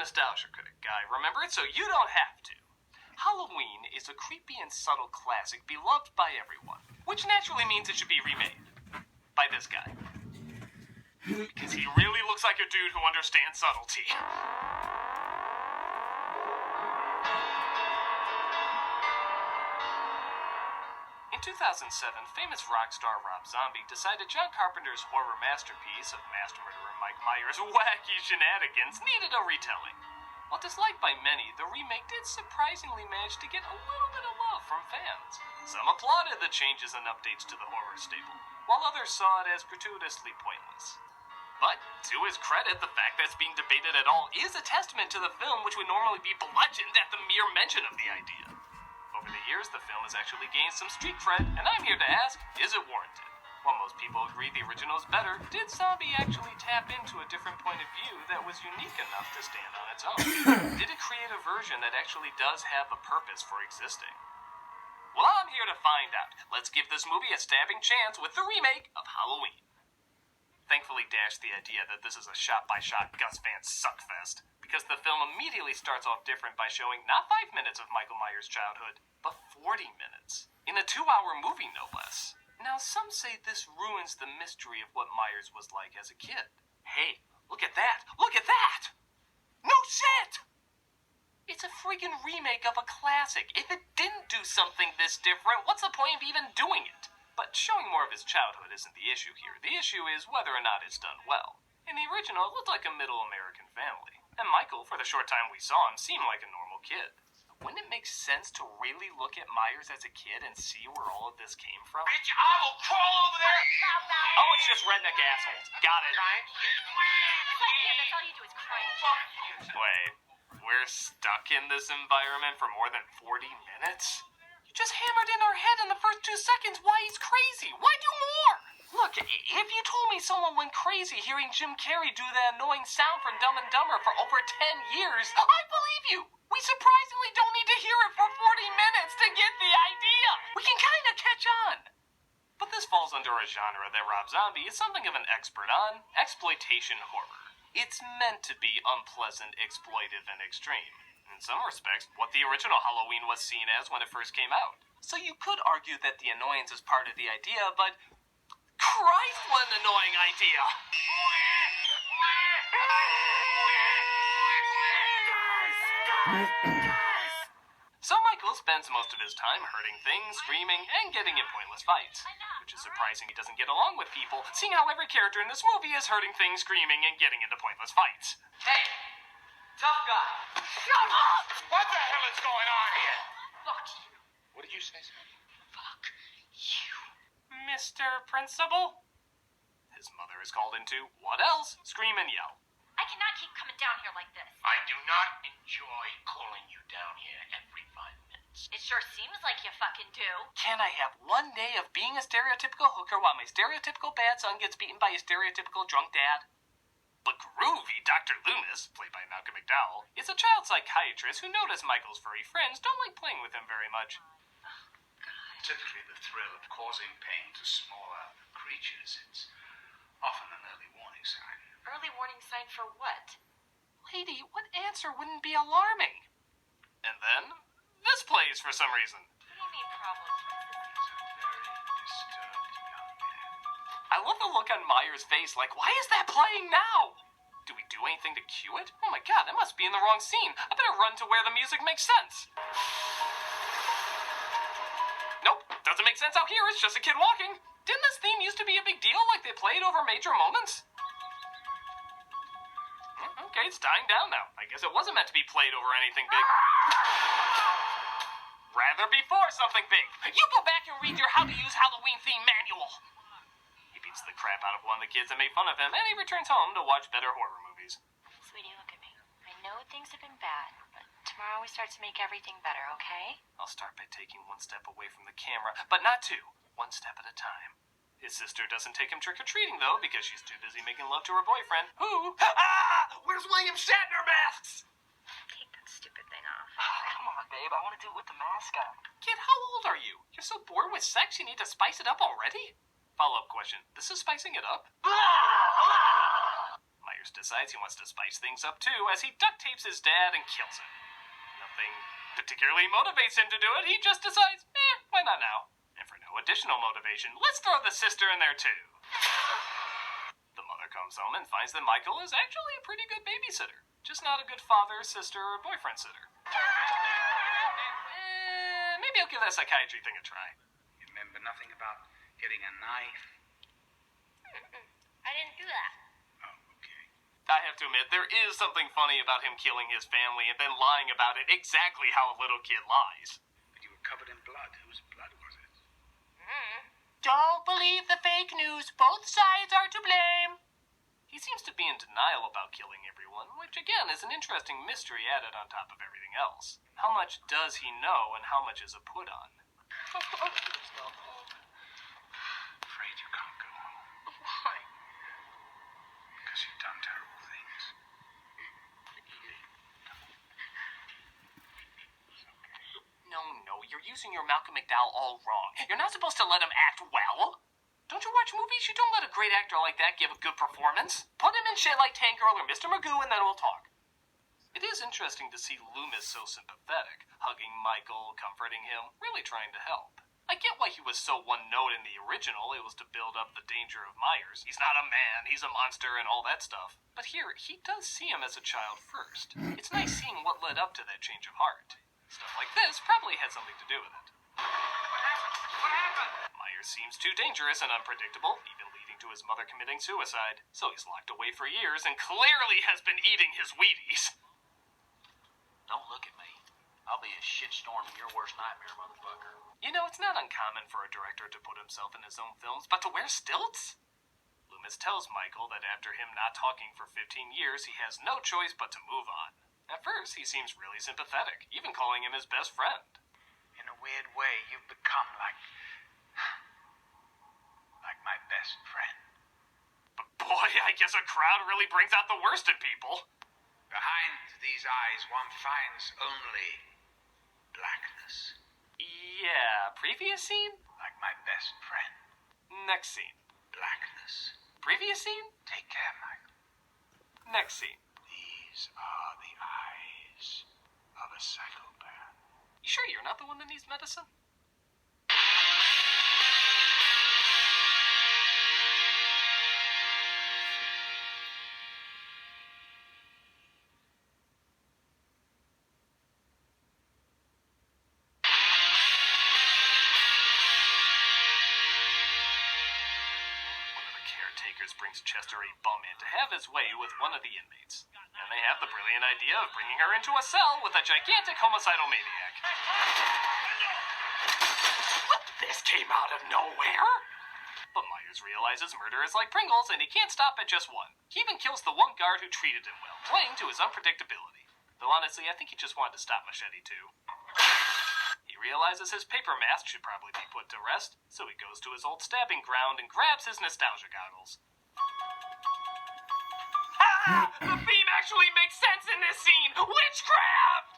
nostalgia critic guy, remember it, so you don't have to. Halloween is a creepy and subtle classic beloved by everyone, which naturally means it should be remade. By this guy. Because he really looks like a dude who understands subtlety. In 2007, famous rock star Rob Zombie decided John Carpenter's horror masterpiece of mass murderer Mike Myers' wacky shenanigans needed a retelling. While disliked by many, the remake did surprisingly manage to get a little bit of love from fans. Some applauded the changes and updates to the horror staple, while others saw it as gratuitously pointless. But, to his credit, the fact that it's being debated at all is a testament to the film, which would normally be bludgeoned at the mere mention of the idea. Over the years, the film has actually gained some street cred, and I'm here to ask, is it warranted? While most people agree the original is better, did Zombie actually tap into a different point of view that was unique enough to stand on its own? Did it create a version that actually does have a purpose for existing? Well, I'm here to find out. Let's give this movie a stabbing chance with the remake of Halloween. Thankfully dashed the idea that this is a shot-by-shot Gus Van suckfest, because the film immediately starts off different by showing not 5 minutes of Michael Myers' childhood, but 40 minutes. In a 2-hour movie, no less. Now, some say this ruins the mystery of what Myers was like as a kid. Hey, look at that! Look at that! No shit! It's a freaking remake of a classic. If it didn't do something this different, what's the point of even doing it? But showing more of his childhood isn't the issue here. The issue is whether or not it's done well. In the original, it looked like a middle American family. And Michael, for the short time we saw him, seemed like a normal kid. Wouldn't it make sense to really look at Myers as a kid and see where all of this came from? Bitch, I will crawl over there. Oh, it's just redneck assholes. Got it. That's all you do is cringe. Wait, we're stuck in this environment for more than 40 minutes? You just hammered in our head in the first 2 seconds why he's crazy. Why do more? Look, if you told me someone went crazy hearing Jim Carrey do that annoying sound from Dumb and Dumber for over 10 years, I'd believe you. We surprisingly don't need to hear it for 40 minutes to get the idea. We can kind of catch on. But this falls under a genre that Rob Zombie is something of an expert on, exploitation horror. It's meant to be unpleasant, exploitive, and extreme. In some respects, what the original Halloween was seen as when it first came out. So you could argue that the annoyance is part of the idea, but Christ, what an annoying idea! So Michael spends most of his time hurting things, screaming, and getting in pointless fights. Which is surprising he doesn't get along with people, seeing how every character in this movie is hurting things, screaming, and getting into pointless fights. Hey, tough guy. Shut up! What the hell is going on here? Fuck you. What did you say, sir? Fuck you. Mr. Principal? His mother is called in too. What else? Scream and yell. I cannot keep coming down here like this. I do not enjoy calling you down here every 5 minutes. It sure seems like you fucking do. Can I have one day of being a stereotypical hooker while my stereotypical bad son gets beaten by a stereotypical drunk dad? But groovy Dr. Loomis, played by Malcolm McDowell, is a child psychiatrist who noticed Michael's furry friends don't like playing with him very much. Typically the thrill of causing pain to smaller creatures, it's often an early warning sign. Early warning sign for what? Lady, what answer wouldn't be alarming? And then, this plays for some reason. What do you mean problems? He's a very disturbed young man. I love the look on Myers' face, like, why is that playing now? Do we do anything to cue it? Oh my god, that must be in the wrong scene. I better run to where the music makes sense. Nope, doesn't make sense out here, it's just a kid walking. Didn't this theme used to be a big deal, like they played over major moments? Okay, it's dying down now. I guess it wasn't meant to be played over anything big. Rather before something big. You go back and read your How to Use Halloween theme manual. He beats the crap out of one of the kids that made fun of him, and he returns home to watch better horror movies. Sweetie, look at me. I know things have been bad, but tomorrow we start to make everything better, okay? I'll start by taking one step away from the camera, but not two. One step at a time. His sister doesn't take him trick-or-treating, though, because she's too busy making love to her boyfriend, who... Ah! Where's William Shatner masks? Take that stupid thing off. Come on, babe. I want to do it with the mask on. Kid, how old are you? You're so bored with sex you need to spice it up already? Follow-up question. This is spicing it up? Myers Myers decides he wants to spice things up too as he duct tapes his dad and kills him. Nothing particularly motivates him to do it, he just decides, why not now? And for no additional motivation, let's throw the sister in there too. The mother comes home and finds that Michael is actually a pretty good babysitter, just not a good father, sister, or boyfriend sitter. Maybe I'll give that psychiatry thing a try. You remember nothing about getting a knife? I didn't do that. Oh, okay. I have to admit, there is something funny about him killing his family and then lying about it exactly how a little kid lies. But you were covered in blood. Whose blood was it? Don't believe the fake news. Both sides are to blame. He seems to be in denial about killing everyone, which again is an interesting mystery added on top of everything else. How much does he know and how much is a put on? Afraid you can't go home. Why? Because you've done terrible things. No, you're using your Malcolm McDowell all wrong. You're not supposed to let him act well. Don't you watch movies? You don't let a great actor like that give a good performance. Put him in shit like Tank Girl or Mr. Magoo and then we'll talk. It is interesting to see Loomis so sympathetic, hugging Michael, comforting him, really trying to help. I get why he was so one-note in the original. It was to build up the danger of Myers. He's not a man, he's a monster, and all that stuff. But here, he does see him as a child first. It's nice seeing what led up to that change of heart. Stuff like this probably had something to do with it. Myers seems too dangerous and unpredictable, even leading to his mother committing suicide. So he's locked away for years and clearly has been eating his Wheaties. Don't look at me. I'll be a shitstorm in your worst nightmare, motherfucker. You know, it's not uncommon for a director to put himself in his own films, but to wear stilts? Loomis tells Michael that after him not talking for 15 years, he has no choice but to move on. At first, he seems really sympathetic, even calling him his best friend. In a weird way, you've become like my best friend. But boy, I guess a crowd really brings out the worst in people. Behind these eyes, one finds only blackness. Yeah, previous scene? Like my best friend. Next scene. Blackness. Previous scene? Take care, Michael. Next scene. These are the eyes of a psychopath. You sure you're not the one that needs medicine? Brings Chester a bum in to have his way with one of the inmates. And they have the brilliant idea of bringing her into a cell with a gigantic homicidal maniac. This came out of nowhere? But Myers realizes murder is like Pringles and he can't stop at just one. He even kills the one guard who treated him well, playing to his unpredictability. Though honestly, I think he just wanted to stop Machete too. He realizes his paper mask should probably be put to rest, so he goes to his old stabbing ground and grabs his nostalgia goggles. The theme actually makes sense in this scene! Witchcraft!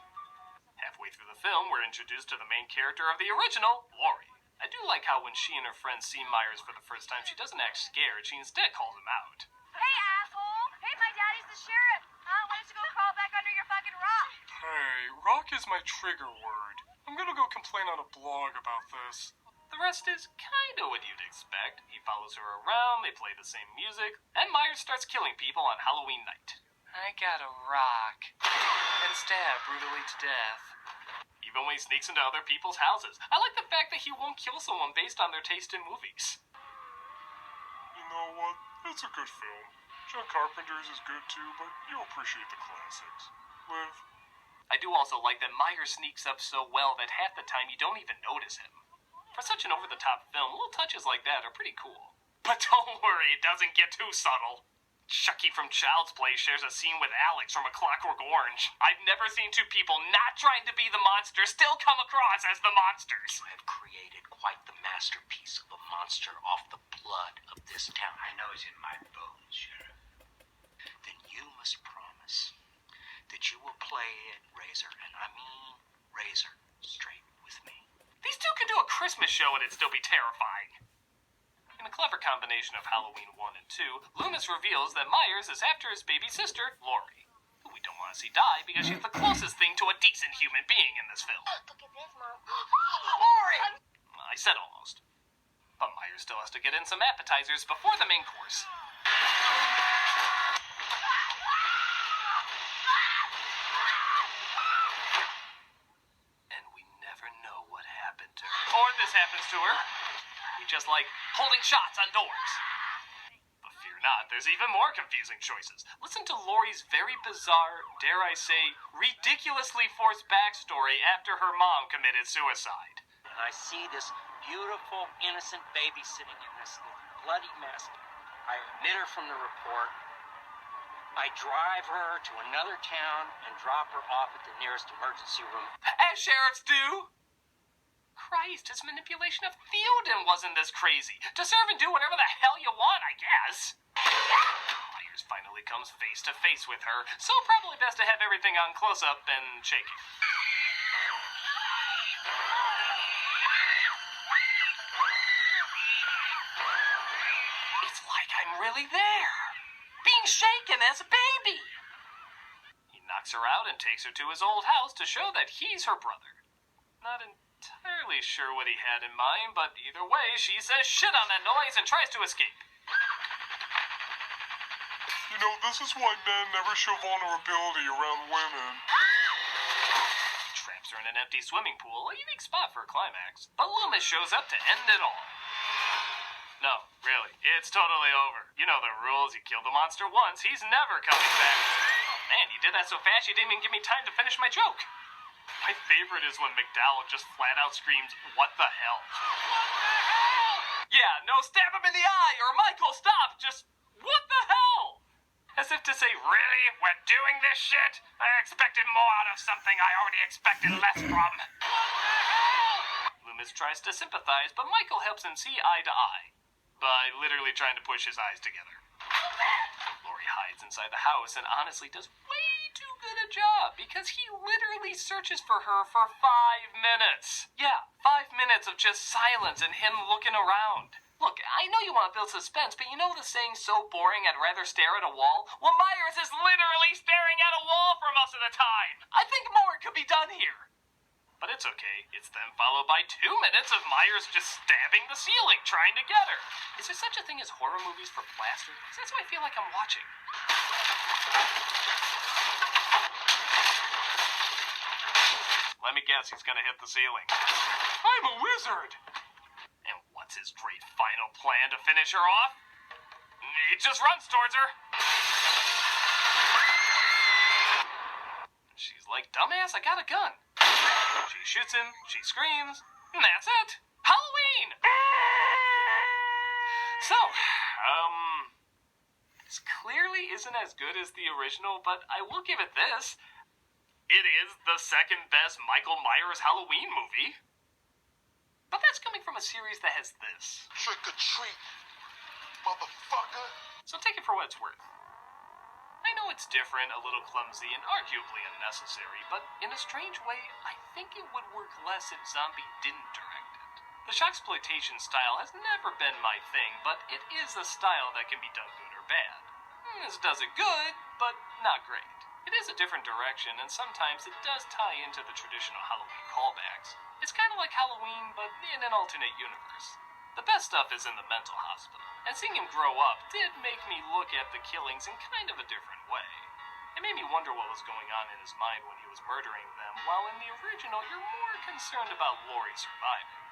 Halfway through the film, we're introduced to the main character of the original, Lori. I do like how when she and her friends see Myers for the first time, she doesn't act scared, she instead calls him out. Hey, asshole! Hey, my daddy's the sheriff! Why don't you go crawl back under your fucking rock? Hey, rock is my trigger word. I'm gonna go complain on a blog about this. The rest is kinda what you'd expect. He follows her around, they play the same music, and Myers starts killing people on Halloween night. I got a rock. And stab brutally to death. Even when he sneaks into other people's houses. I like the fact that he won't kill someone based on their taste in movies. You know what? It's a good film. John Carpenter's is good too, but you'll appreciate the classics. Liv? I do also like that Myers sneaks up so well that half the time you don't even notice him. For such an over-the-top film, little touches like that are pretty cool. But don't worry, it doesn't get too subtle. Chucky from Child's Play shares a scene with Alex from A Clockwork Orange. I've never seen two people not trying to be the monster still come across as the monsters. You have created quite the masterpiece of a monster off the blood of this town. I know it's in my bones, Sheriff. Then you must promise that you will play it razor, and I mean razor straight with me. These two could do a Christmas show and it'd still be terrifying. You a clever combination of Halloween 1 and 2, Loomis reveals that Myers is after his baby sister, Laurie, who we don't want to see die because she's the closest thing to a decent human being in this film. Look at this, Mom. Laurie! I said almost. But Myers still has to get in some appetizers before the main course. And we never know what happened to her. Or this happens to her. We just like holding shots on doors. But fear not, there's even more confusing choices. Listen to Laurie's very bizarre, dare I say, ridiculously forced backstory after her mom committed suicide. And I see this beautiful, innocent baby sitting in this bloody mess. I omit her from the report. I drive her to another town and drop her off at the nearest emergency room. As sheriffs do. Christ, his manipulation of Theoden wasn't this crazy. To serve and do whatever the hell you want, I guess. Myers finally comes face to face with her, so probably best to have everything on close-up and shaking. It's like I'm really there, being shaken as a baby. He knocks her out and takes her to his old house to show that he's her brother. Not entirely sure what he had in mind, but either way, she says shit on that noise and tries to escape. You know, this is why men never show vulnerability around women. He traps her in an empty swimming pool, a unique spot for a climax, but Loomis shows up to end it all. No, really, it's totally over. You know the rules, you kill the monster once, he's never coming back. Oh man, you did that so fast you didn't even give me time to finish my joke. My favorite is when McDowell just flat out screams, "What the hell?" Yeah, no, stab him in the eye, or Michael, stop! Just, what the hell? As if to say, really? We're doing this shit? I expected more out of something I already expected less from. Loomis tries to sympathize, but Michael helps him see eye to eye by literally trying to push his eyes together. Laurie hides inside the house and honestly does way too good a job because he literally searches for her for 5 minutes. Yeah, 5 minutes of just silence and him looking around. Look, I know you want to build suspense, but you know the saying so boring I'd rather stare at a wall? Well, Myers is literally staring at a wall for most of the time. I think more could be done here. But it's okay. It's then followed by 2 minutes of Myers just stabbing the ceiling, trying to get her. Is there such a thing as horror movies for plaster? Because that's what I feel like I'm watching. Let me guess, he's gonna hit the ceiling. I'm a wizard! And what's his great final plan to finish her off? He just runs towards her. She's like, dumbass, I got a gun. She shoots him, she screams, and that's it. Halloween! So, this clearly isn't as good as the original, but I will give it this. It is the second best Michael Myers Halloween movie. But that's coming from a series that has this. Trick or treat, motherfucker. So take it for what it's worth. I know it's different, a little clumsy, and arguably unnecessary, but in a strange way, I think it would work less if Zombie didn't direct it. The shoxploitation style has never been my thing, but it is a style that can be done good or bad. This does it good, but not great. It is a different direction, and sometimes it does tie into the traditional Halloween callbacks. It's kind of like Halloween, but in an alternate universe. The best stuff is in the mental hospital, and seeing him grow up did make me look at the killings in kind of a different way. It made me wonder what was going on in his mind when he was murdering them, while in the original you're more concerned about Laurie surviving.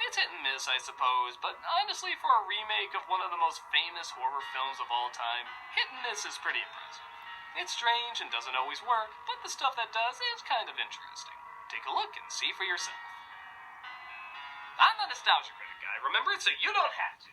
It's hit and miss, I suppose, but honestly for a remake of one of the most famous horror films of all time, hit and miss is pretty impressive. It's strange and doesn't always work, but the stuff that does is kind of interesting. Take a look and see for yourself. I'm a nostalgia critic guy, remember, so you don't have to.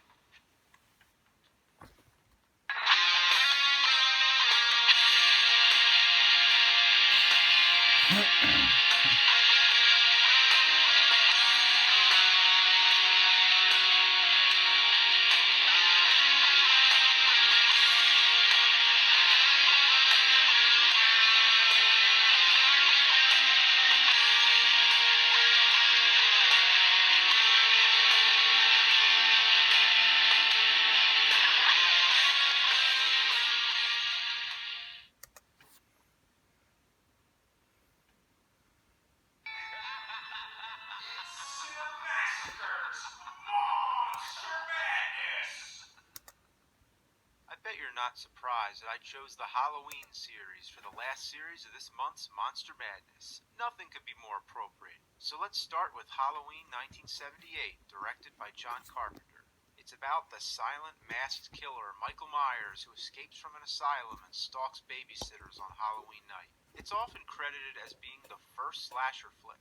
I bet you're not surprised that I chose the Halloween series for the last series of this month's Monster Madness. Nothing could be more appropriate. So let's start with Halloween 1978, directed by John Carpenter. It's about the silent, masked killer Michael Myers who escapes from an asylum and stalks babysitters on Halloween night. It's often credited as being the first slasher flick.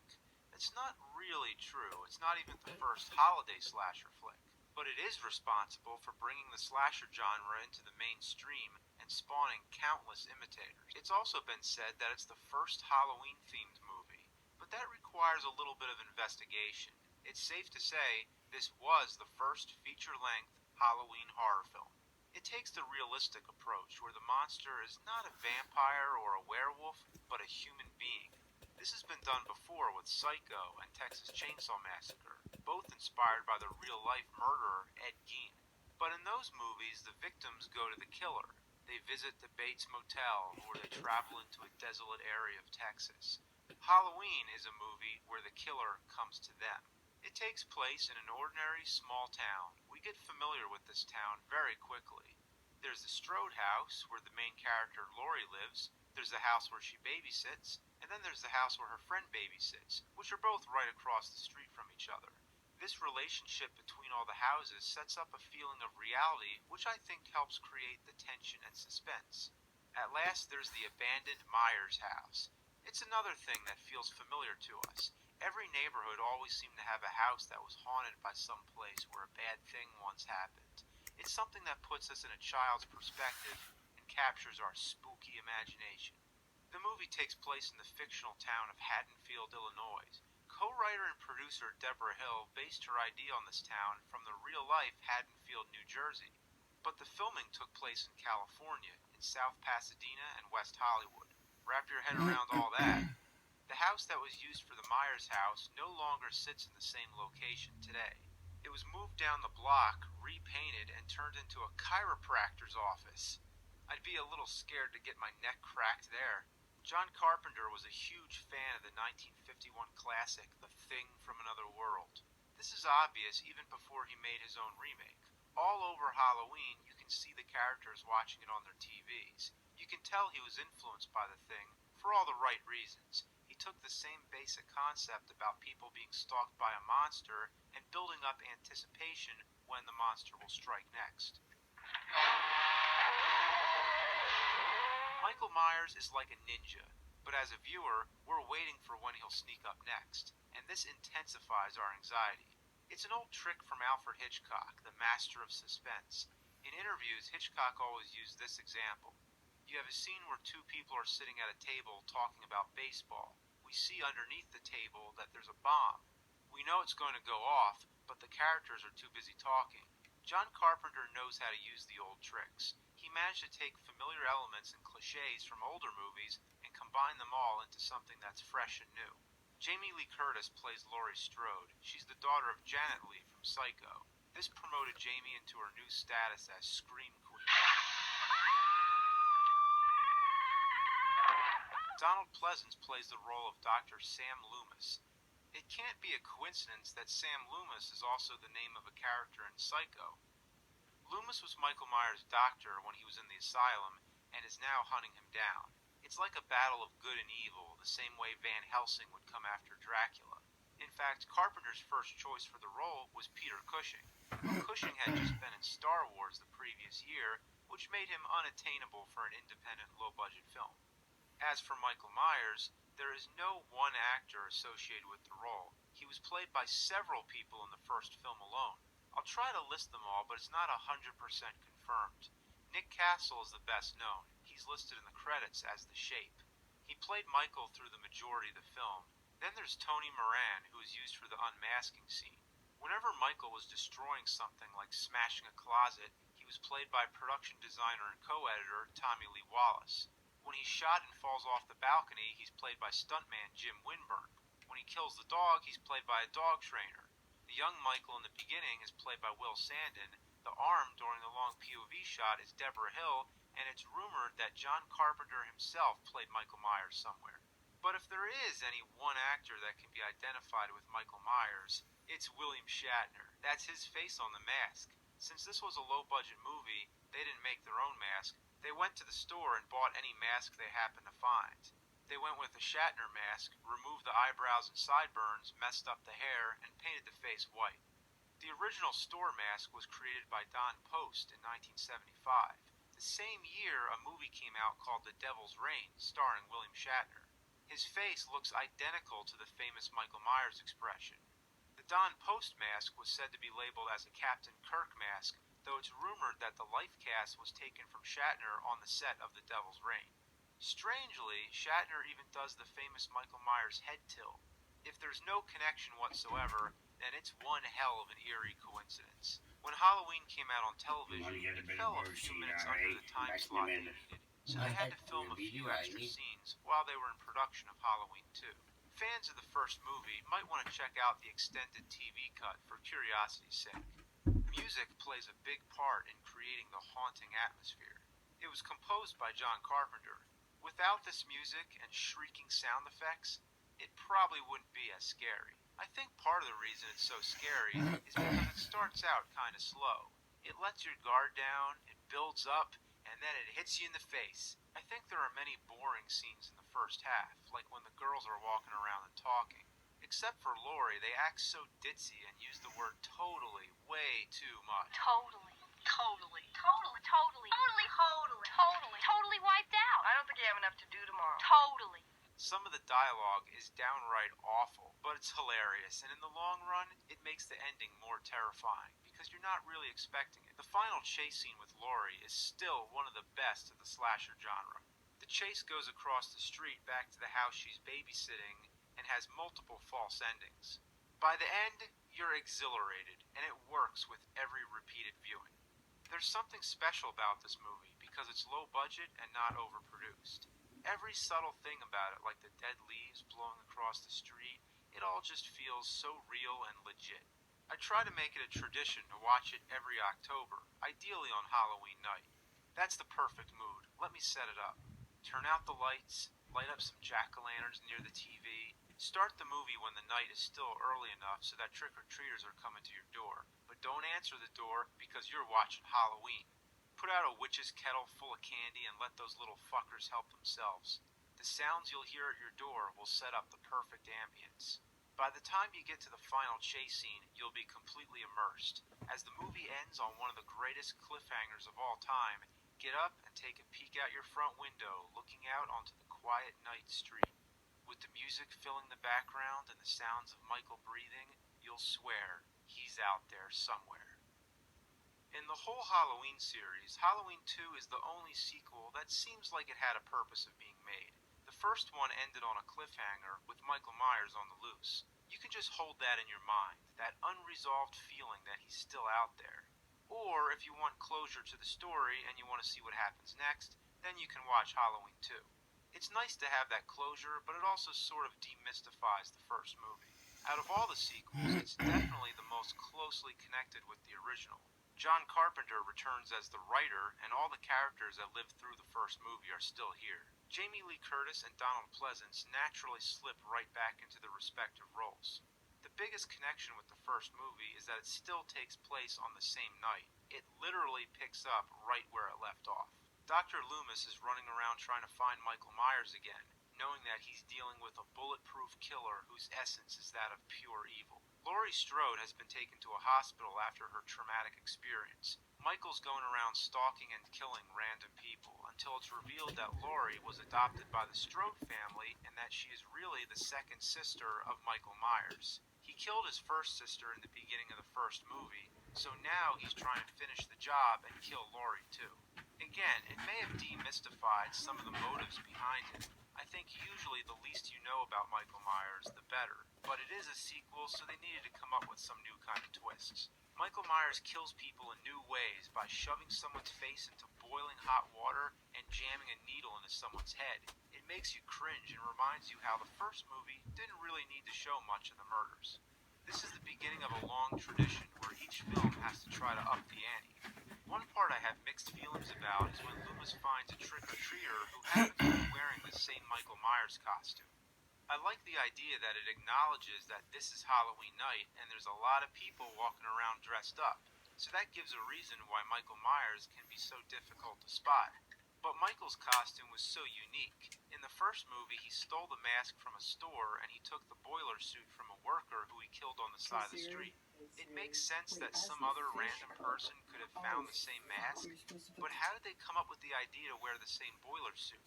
It's not really true. It's not even the first holiday slasher flick. But it is responsible for bringing the slasher genre into the mainstream and spawning countless imitators. It's also been said that it's the first Halloween-themed movie, but that requires a little bit of investigation. It's safe to say this was the first feature-length Halloween horror film. It takes the realistic approach, where the monster is not a vampire or a werewolf, but a human being. This has been done before with Psycho and Texas Chainsaw Massacre, both inspired by the real-life murderer Ed Gein. But in those movies, the victims go to the killer. They visit the Bates Motel, or they travel into a desolate area of Texas. Halloween is a movie where the killer comes to them. It takes place in an ordinary small town. We get familiar with this town very quickly. There's the Strode house, where the main character Laurie lives. There's the house where she babysits, and then there's the house where her friend babysits, which are both right across the street from each other. This relationship between all the houses sets up a feeling of reality, which I think helps create the tension and suspense. At last, there's the abandoned Myers house. It's another thing that feels familiar to us. Every neighborhood always seemed to have a house that was haunted by some place where a bad thing once happened. It's something that puts us in a child's perspective and captures our spooky imagination. The movie takes place in the fictional town of Haddonfield, Illinois. Co-writer and producer Deborah Hill based her idea on this town from the real-life Haddonfield, New Jersey. But the filming took place in California, in South Pasadena and West Hollywood. Wrap your head around all that. The house that was used for the Myers house no longer sits in the same location today. It was moved down the block, repainted, and turned into a chiropractor's office. I'd be a little scared to get my neck cracked there. John Carpenter was a huge fan of the 1951 classic The Thing from Another World. This is obvious even before he made his own remake. All over Halloween, you can see the characters watching it on their TVs. You can tell he was influenced by The Thing for all the right reasons. He took the same basic concept about people being stalked by a monster and building up anticipation when the monster will strike next. Michael Myers is like a ninja, but as a viewer, we're waiting for when he'll sneak up next, and this intensifies our anxiety. It's an old trick from Alfred Hitchcock, the master of suspense. In interviews, Hitchcock always used this example. You have a scene where two people are sitting at a table talking about baseball. We see underneath the table that there's a bomb. We know it's going to go off, but the characters are too busy talking. John Carpenter knows how to use the old tricks. He managed to take familiar elements and cliches from older movies and combine them all into something that's fresh and new. Jamie Lee Curtis plays Laurie Strode. She's the daughter of Janet Leigh from Psycho. This promoted Jamie into her new status as Scream Queen. Donald Pleasence plays the role of Dr. Sam Loomis. It can't be a coincidence that Sam Loomis is also the name of a character in Psycho. Loomis was Michael Myers' doctor when he was in the asylum and is now hunting him down. It's like a battle of good and evil, the same way Van Helsing would come after Dracula. In fact, Carpenter's first choice for the role was Peter Cushing. Cushing had just been in Star Wars the previous year, which made him unattainable for an independent low-budget film. As for Michael Myers, there is no one actor associated with the role. He was played by several people in the first film alone. I'll try to list them all, but it's not 100% confirmed. Nick Castle is the best known. He's listed in the credits as the Shape. He played Michael through the majority of the film. Then there's Tony Moran, who is used for the unmasking scene. Whenever Michael was destroying something like smashing a closet, he was played by production designer and co-editor Tommy Lee Wallace. When he's shot and falls off the balcony, he's played by stuntman Jim Winburn. When he kills the dog, he's played by a dog trainer. The young Michael in the beginning is played by Will Sandin. The arm during the long POV shot is Deborah Hill, and it's rumored that John Carpenter himself played Michael Myers somewhere. But if there is any one actor that can be identified with Michael Myers, It's William Shatner. That's his face on the mask. Since this was a low-budget movie, they didn't make their own mask. They went to the store and bought any mask they happened to find. They went with a Shatner mask, removed the eyebrows and sideburns, messed up the hair, and painted the face white. The original store mask was created by Don Post in 1975. The same year, a movie came out called The Devil's Reign, starring William Shatner. His face looks identical to the famous Michael Myers expression. The Don Post mask was said to be labeled as a Captain Kirk mask, though it's rumored that the life cast was taken from Shatner on the set of The Devil's Reign. Strangely, Shatner even does the famous Michael Myers head tilt. If there's no connection whatsoever, then it's one hell of an eerie coincidence. When Halloween came out on television, it fell a few minutes under the time slot they needed, so they had to film a few extra scenes while they were in production of Halloween 2. Fans of the first movie might want to check out the extended TV cut for curiosity's sake. Music plays a big part in creating the haunting atmosphere. It was composed by John Carpenter. Without this music and shrieking sound effects, it probably wouldn't be as scary. I think part of the reason it's so scary is because it starts out kind of slow. It lets your guard down, it builds up, and then it hits you in the face. I think there are many boring scenes in the first half, like when the girls are walking around and talking. Except for Laurie, they act so ditzy and use the word totally way too much. Totally. Totally. Totally. Totally. Totally. Totally. Totally. Totally wiped out. I don't think you have enough to do tomorrow. Totally. Some of the dialogue is downright awful, but it's hilarious, and in the long run, it makes the ending more terrifying, because you're not really expecting it. The final chase scene with Laurie is still one of the best of the slasher genre. The chase goes across the street back to the house she's babysitting, and has multiple false endings. By the end, you're exhilarated, and it works with every repeated viewing. There's something special about this movie, because it's low budget and not overproduced. Every subtle thing about it, like the dead leaves blowing across the street, it all just feels so real and legit. I try to make it a tradition to watch it every October, ideally on Halloween night. That's the perfect mood. Let me set it up. Turn out the lights, light up some jack-o'-lanterns near the TV, start the movie when the night is still early enough so that trick-or-treaters are coming to your door. But don't answer the door because you're watching Halloween. Put out a witch's kettle full of candy and let those little fuckers help themselves. The sounds you'll hear at your door will set up the perfect ambience. By the time you get to the final chase scene, you'll be completely immersed. As the movie ends on one of the greatest cliffhangers of all time, get up and take a peek out your front window, looking out onto the quiet night street. With the music filling the background and the sounds of Michael breathing, you'll swear he's out there somewhere. In the whole Halloween series, Halloween 2 is the only sequel that seems like it had a purpose of being made. The first one ended on a cliffhanger with Michael Myers on the loose. You can just hold that in your mind, that unresolved feeling that he's still out there. Or if you want closure to the story and you want to see what happens next, then you can watch Halloween 2. It's nice to have that closure, but it also sort of demystifies the first movie. Out of all the sequels, it's definitely the most closely connected with the original. John Carpenter returns as the writer, and all the characters that lived through the first movie are still here. Jamie Lee Curtis and Donald Pleasance naturally slip right back into their respective roles. The biggest connection with the first movie is that it still takes place on the same night. It literally picks up right where it left off. Dr. Loomis is running around trying to find Michael Myers again, knowing that he's dealing with a bulletproof killer whose essence is that of pure evil. Laurie Strode has been taken to a hospital after her traumatic experience. Michael's going around stalking and killing random people until it's revealed that Laurie was adopted by the Strode family and that she is really the second sister of Michael Myers. He killed his first sister in the beginning of the first movie, so now he's trying to finish the job and kill Laurie too. Again, it may have demystified some of the motives behind it. I think usually the least you know about Michael Myers, the better. But it is a sequel, so they needed to come up with some new kind of twists. Michael Myers kills people in new ways by shoving someone's face into boiling hot water and jamming a needle into someone's head. It makes you cringe and reminds you how the first movie didn't really need to show much of the murders. This is the beginning of a long tradition where each film has to try to up the ante. One part I have mixed feelings about is when Loomis finds a trick-or-treater who happens to be wearing the same Michael Myers costume. I like the idea that it acknowledges that this is Halloween night and there's a lot of people walking around dressed up, so that gives a reason why Michael Myers can be so difficult to spot. But Michael's costume was so unique. In the first movie, he stole the mask from a store and he took the boiler suit from a worker who he killed on the side of the street. It makes sense that some other random person could have found the same mask, but how did they come up with the idea to wear the same boiler suit?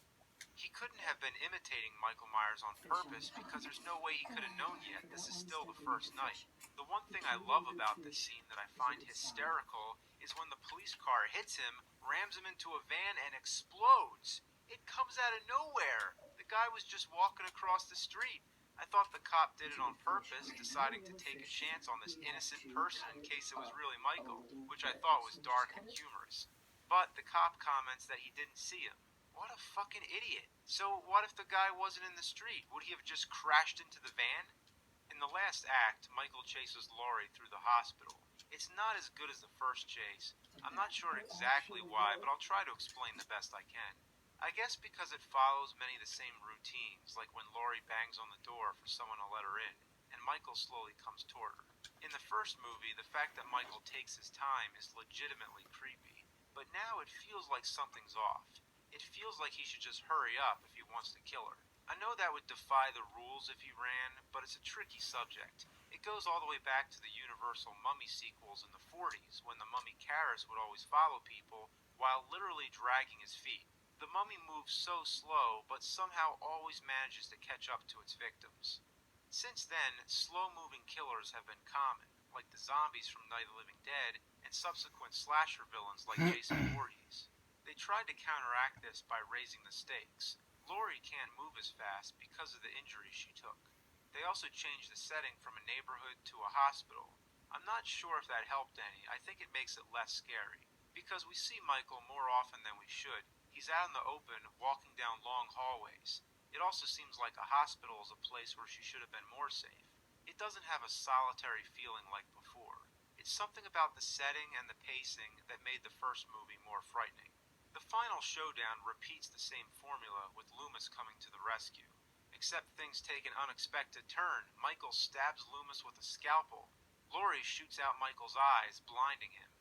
He couldn't have been imitating Michael Myers on purpose because there's no way he could have known yet. This is still the first night. The one thing I love about this scene that I find hysterical is when the police car hits him, rams him into a van, and explodes. It comes out of nowhere. The guy was just walking across the street. I thought the cop did it on purpose, deciding to take a chance on this innocent person in case it was really Michael, which I thought was dark and humorous. But the cop comments that he didn't see him. What a fucking idiot. So what if the guy wasn't in the street? Would he have just crashed into the van? In the last act, Michael chases Laurie through the hospital. It's not as good as the first chase. I'm not sure exactly why, but I'll try to explain the best I can. I guess because it follows many of the same routines, like when Laurie bangs on the door for someone to let her in, and Michael slowly comes toward her. In the first movie, the fact that Michael takes his time is legitimately creepy, but now it feels like something's off. It feels like he should just hurry up if he wants to kill her. I know that would defy the rules if he ran, but it's a tricky subject. It goes all the way back to the Universal Mummy sequels in the 40s, when the mummy Karras would always follow people while literally dragging his feet. The mummy moves so slow, but somehow always manages to catch up to its victims. Since then, slow-moving killers have been common, like the zombies from Night of the Living Dead and subsequent slasher villains like Jason Voorhees. They tried to counteract this by raising the stakes. Laurie can't move as fast because of the injuries she took. They also changed the setting from a neighborhood to a hospital. I'm not sure if that helped any. I think it makes it less scary. Because we see Michael more often than we should. He's out in the open, walking down long hallways. It also seems like a hospital is a place where she should have been more safe. It doesn't have a solitary feeling like before. It's something about the setting and the pacing that made the first movie more frightening. The final showdown repeats the same formula, with Loomis coming to the rescue. Except things take an unexpected turn. Michael stabs Loomis with a scalpel. Laurie shoots out Michael's eyes, blinding him.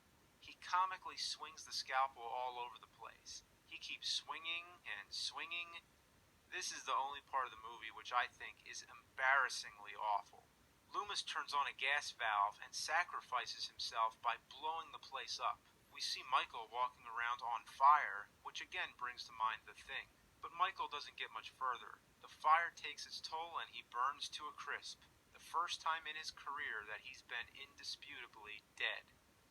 He comically swings the scalpel all over the place. He keeps swinging and swinging. This is the only part of the movie which I think is embarrassingly awful. Loomis turns on a gas valve and sacrifices himself by blowing the place up. We see Michael walking around on fire, which again brings to mind The Thing. But Michael doesn't get much further. The fire takes its toll and he burns to a crisp. The first time in his career that he's been indisputably dead.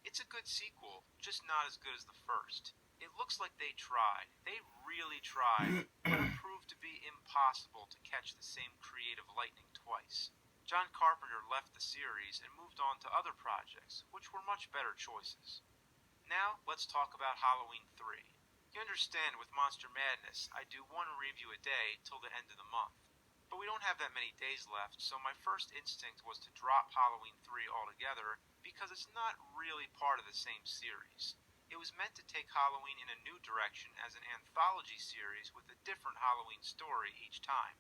It's a good sequel, just not as good as the first. It looks like they tried. They really tried, but it proved to be impossible to catch the same creative lightning twice. John Carpenter left the series and moved on to other projects, which were much better choices. Now, let's talk about Halloween 3. You understand, with Monster Madness, I do one review a day till the end of the month. But we don't have that many days left, so my first instinct was to drop Halloween 3 altogether because it's not really part of the same series. It was meant to take Halloween in a new direction as an anthology series with a different Halloween story each time.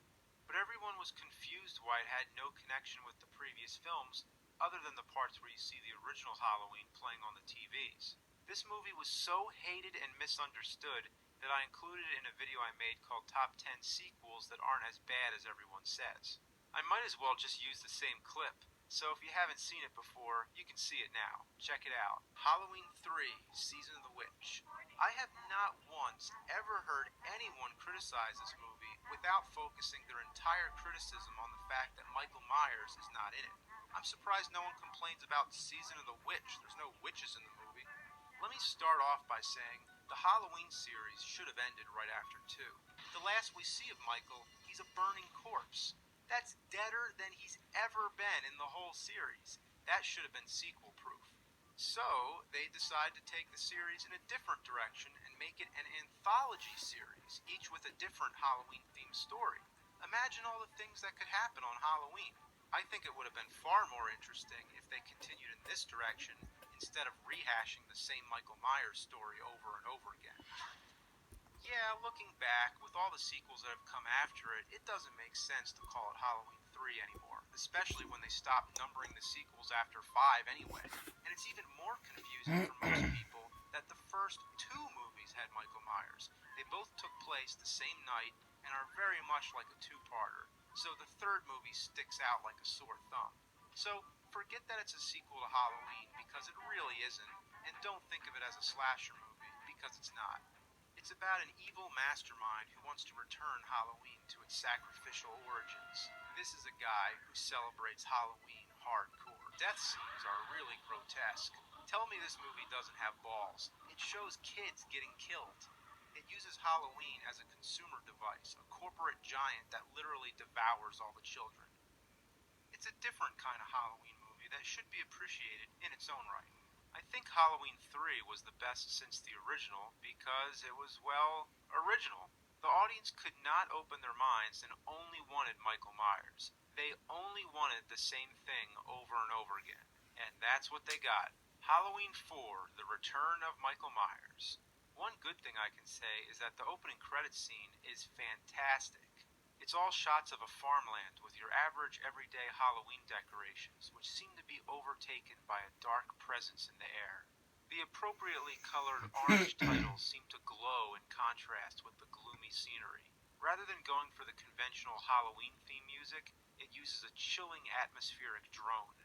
But everyone was confused why it had no connection with the previous films other than the parts where you see the original Halloween playing on the TVs. This movie was so hated and misunderstood that I included it in a video I made called Top 10 Sequels That Aren't As Bad As Everyone Says. I might as well just use the same clip, so if you haven't seen it before, you can see it now. Check it out. Halloween 3, Season of the Witch. I have not once ever heard anyone criticize this movie without focusing their entire criticism on the fact that Michael Myers is not in it. I'm surprised no one complains about Season of the Witch. There's no witches in the movie. Let me start off by saying the Halloween series should have ended right after 2. The last we see of Michael, he's a burning corpse. That's deader than he's ever been in the whole series. That should have been sequel-proof. So, they decide to take the series in a different direction and make it an anthology series, each with a different Halloween-themed story. Imagine all the things that could happen on Halloween. I think it would have been far more interesting if they continued in this direction instead of rehashing the same Michael Myers story over and over again. Yeah, looking back, with all the sequels that have come after it, it doesn't make sense to call it Halloween 3 anymore, especially when they stopped numbering the sequels after 5 anyway. And it's even more confusing for most people that the first 2 movies had Michael Myers. They both took place the same night and are very much like a two-parter, so the third movie sticks out like a sore thumb. So, forget that it's a sequel to Halloween, because it really isn't, and don't think of it as a slasher movie, because it's not. It's about an evil mastermind who wants to return Halloween to its sacrificial origins. This is a guy who celebrates Halloween hardcore. Death scenes are really grotesque. Tell me this movie doesn't have balls. It shows kids getting killed. It uses Halloween as a consumer device, a corporate giant that literally devours all the children. It's a different kind of Halloween movie that should be appreciated in its own right. I think Halloween 3 was the best since the original because it was, well, original. The audience could not open their minds and only wanted Michael Myers. They only wanted the same thing over and over again. And that's what they got. Halloween 4, The Return of Michael Myers. One good thing I can say is that the opening credits scene is fantastic. It's all shots of a farmland with your average everyday Halloween decorations, which seem to be overtaken by a dark presence in the air. The appropriately colored orange titles seem to glow in contrast with the gloomy scenery. Rather than going for the conventional Halloween theme music, it uses a chilling atmospheric drone.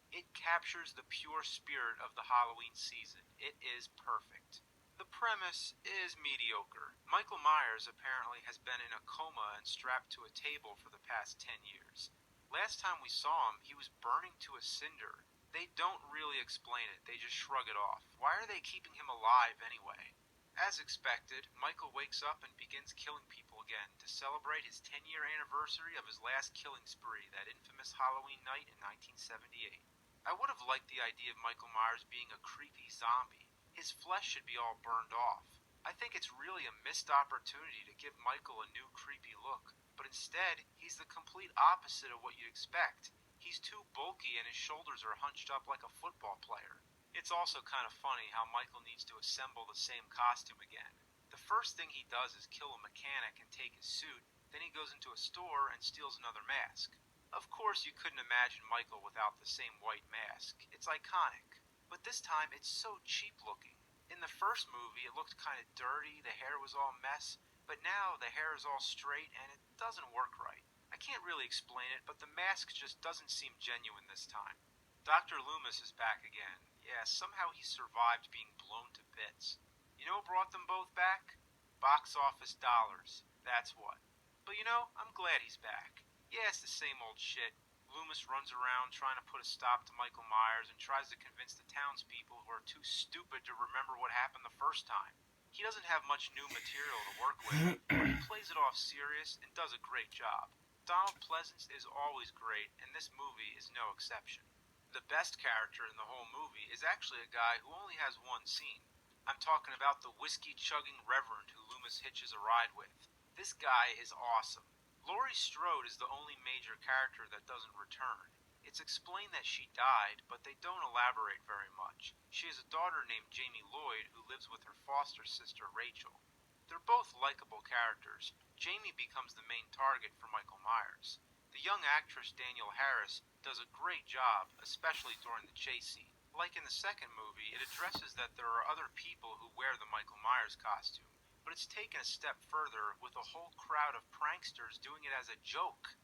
It captures the pure spirit of the Halloween season. It is perfect. The premise is mediocre. Michael Myers apparently has been in a coma and strapped to a table for the past 10 years. Last time we saw him, he was burning to a cinder. They don't really explain it, they just shrug it off. Why are they keeping him alive anyway? As expected, Michael wakes up and begins killing people again to celebrate his 10-year anniversary of his last killing spree that infamous Halloween night in 1978. I would have liked the idea of Michael Myers being a creepy zombie. His flesh should be all burned off. I think it's really a missed opportunity to give Michael a new creepy look, but instead, he's the complete opposite of what you'd expect. He's too bulky and his shoulders are hunched up like a football player. It's also kind of funny how Michael needs to assemble the same costume again. The first thing he does is kill a mechanic and take his suit, then he goes into a store and steals another mask. Of course, you couldn't imagine Michael without the same white mask. It's iconic. But this time, it's so cheap looking. In the first movie, it looked kind of dirty, the hair was all mess, but now the hair is all straight and it doesn't work right. I can't really explain it, but the mask just doesn't seem genuine this time. Dr. Loomis is back again. Yeah, somehow he survived being blown to bits. You know what brought them both back? Box office dollars. That's what. But you know, I'm glad he's back. Yeah, it's the same old shit. Loomis runs around trying to put a stop to Michael Myers and tries to convince the townspeople who are too stupid to remember what happened the first time. He doesn't have much new material to work with, but he plays it off serious and does a great job. Donald Pleasance is always great, and this movie is no exception. The best character in the whole movie is actually a guy who only has one scene. I'm talking about the whiskey-chugging reverend who Loomis hitches a ride with. This guy is awesome. Laurie Strode is the only major character that doesn't return. It's explained that she died, but they don't elaborate very much. She has a daughter named Jamie Lloyd who lives with her foster sister Rachel. They're both likable characters. Jamie becomes the main target for Michael Myers. The young actress Danielle Harris does a great job, especially during the chase scene. Like in the second movie, it addresses that there are other people who wear the Michael Myers costume. But it's taken a step further with a whole crowd of pranksters doing it as a joke.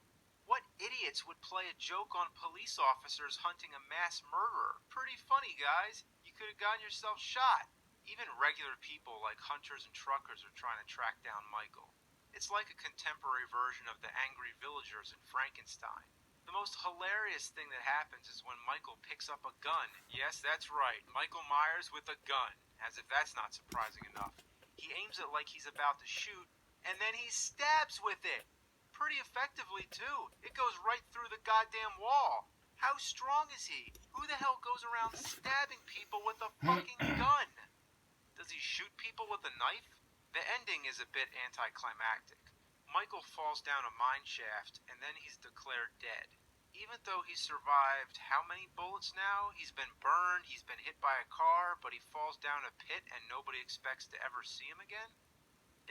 What idiots would play a joke on police officers hunting a mass murderer? Pretty funny, guys. You could have gotten yourself shot. Even regular people like hunters and truckers are trying to track down Michael. It's like a contemporary version of the angry villagers in Frankenstein. The most hilarious thing that happens is when Michael picks up a gun. Yes, that's right, Michael Myers with a gun. As if that's not surprising enough. He aims it like he's about to shoot, and then he stabs with it. Pretty effectively, too. It goes right through the goddamn wall. How strong is he? Who the hell goes around stabbing people with a fucking gun? Does he shoot people with a knife? The ending is a bit anticlimactic. Michael falls down a mine shaft, and then he's declared dead. Even though he survived how many bullets now? He's been burned, he's been hit by a car, but he falls down a pit and nobody expects to ever see him again?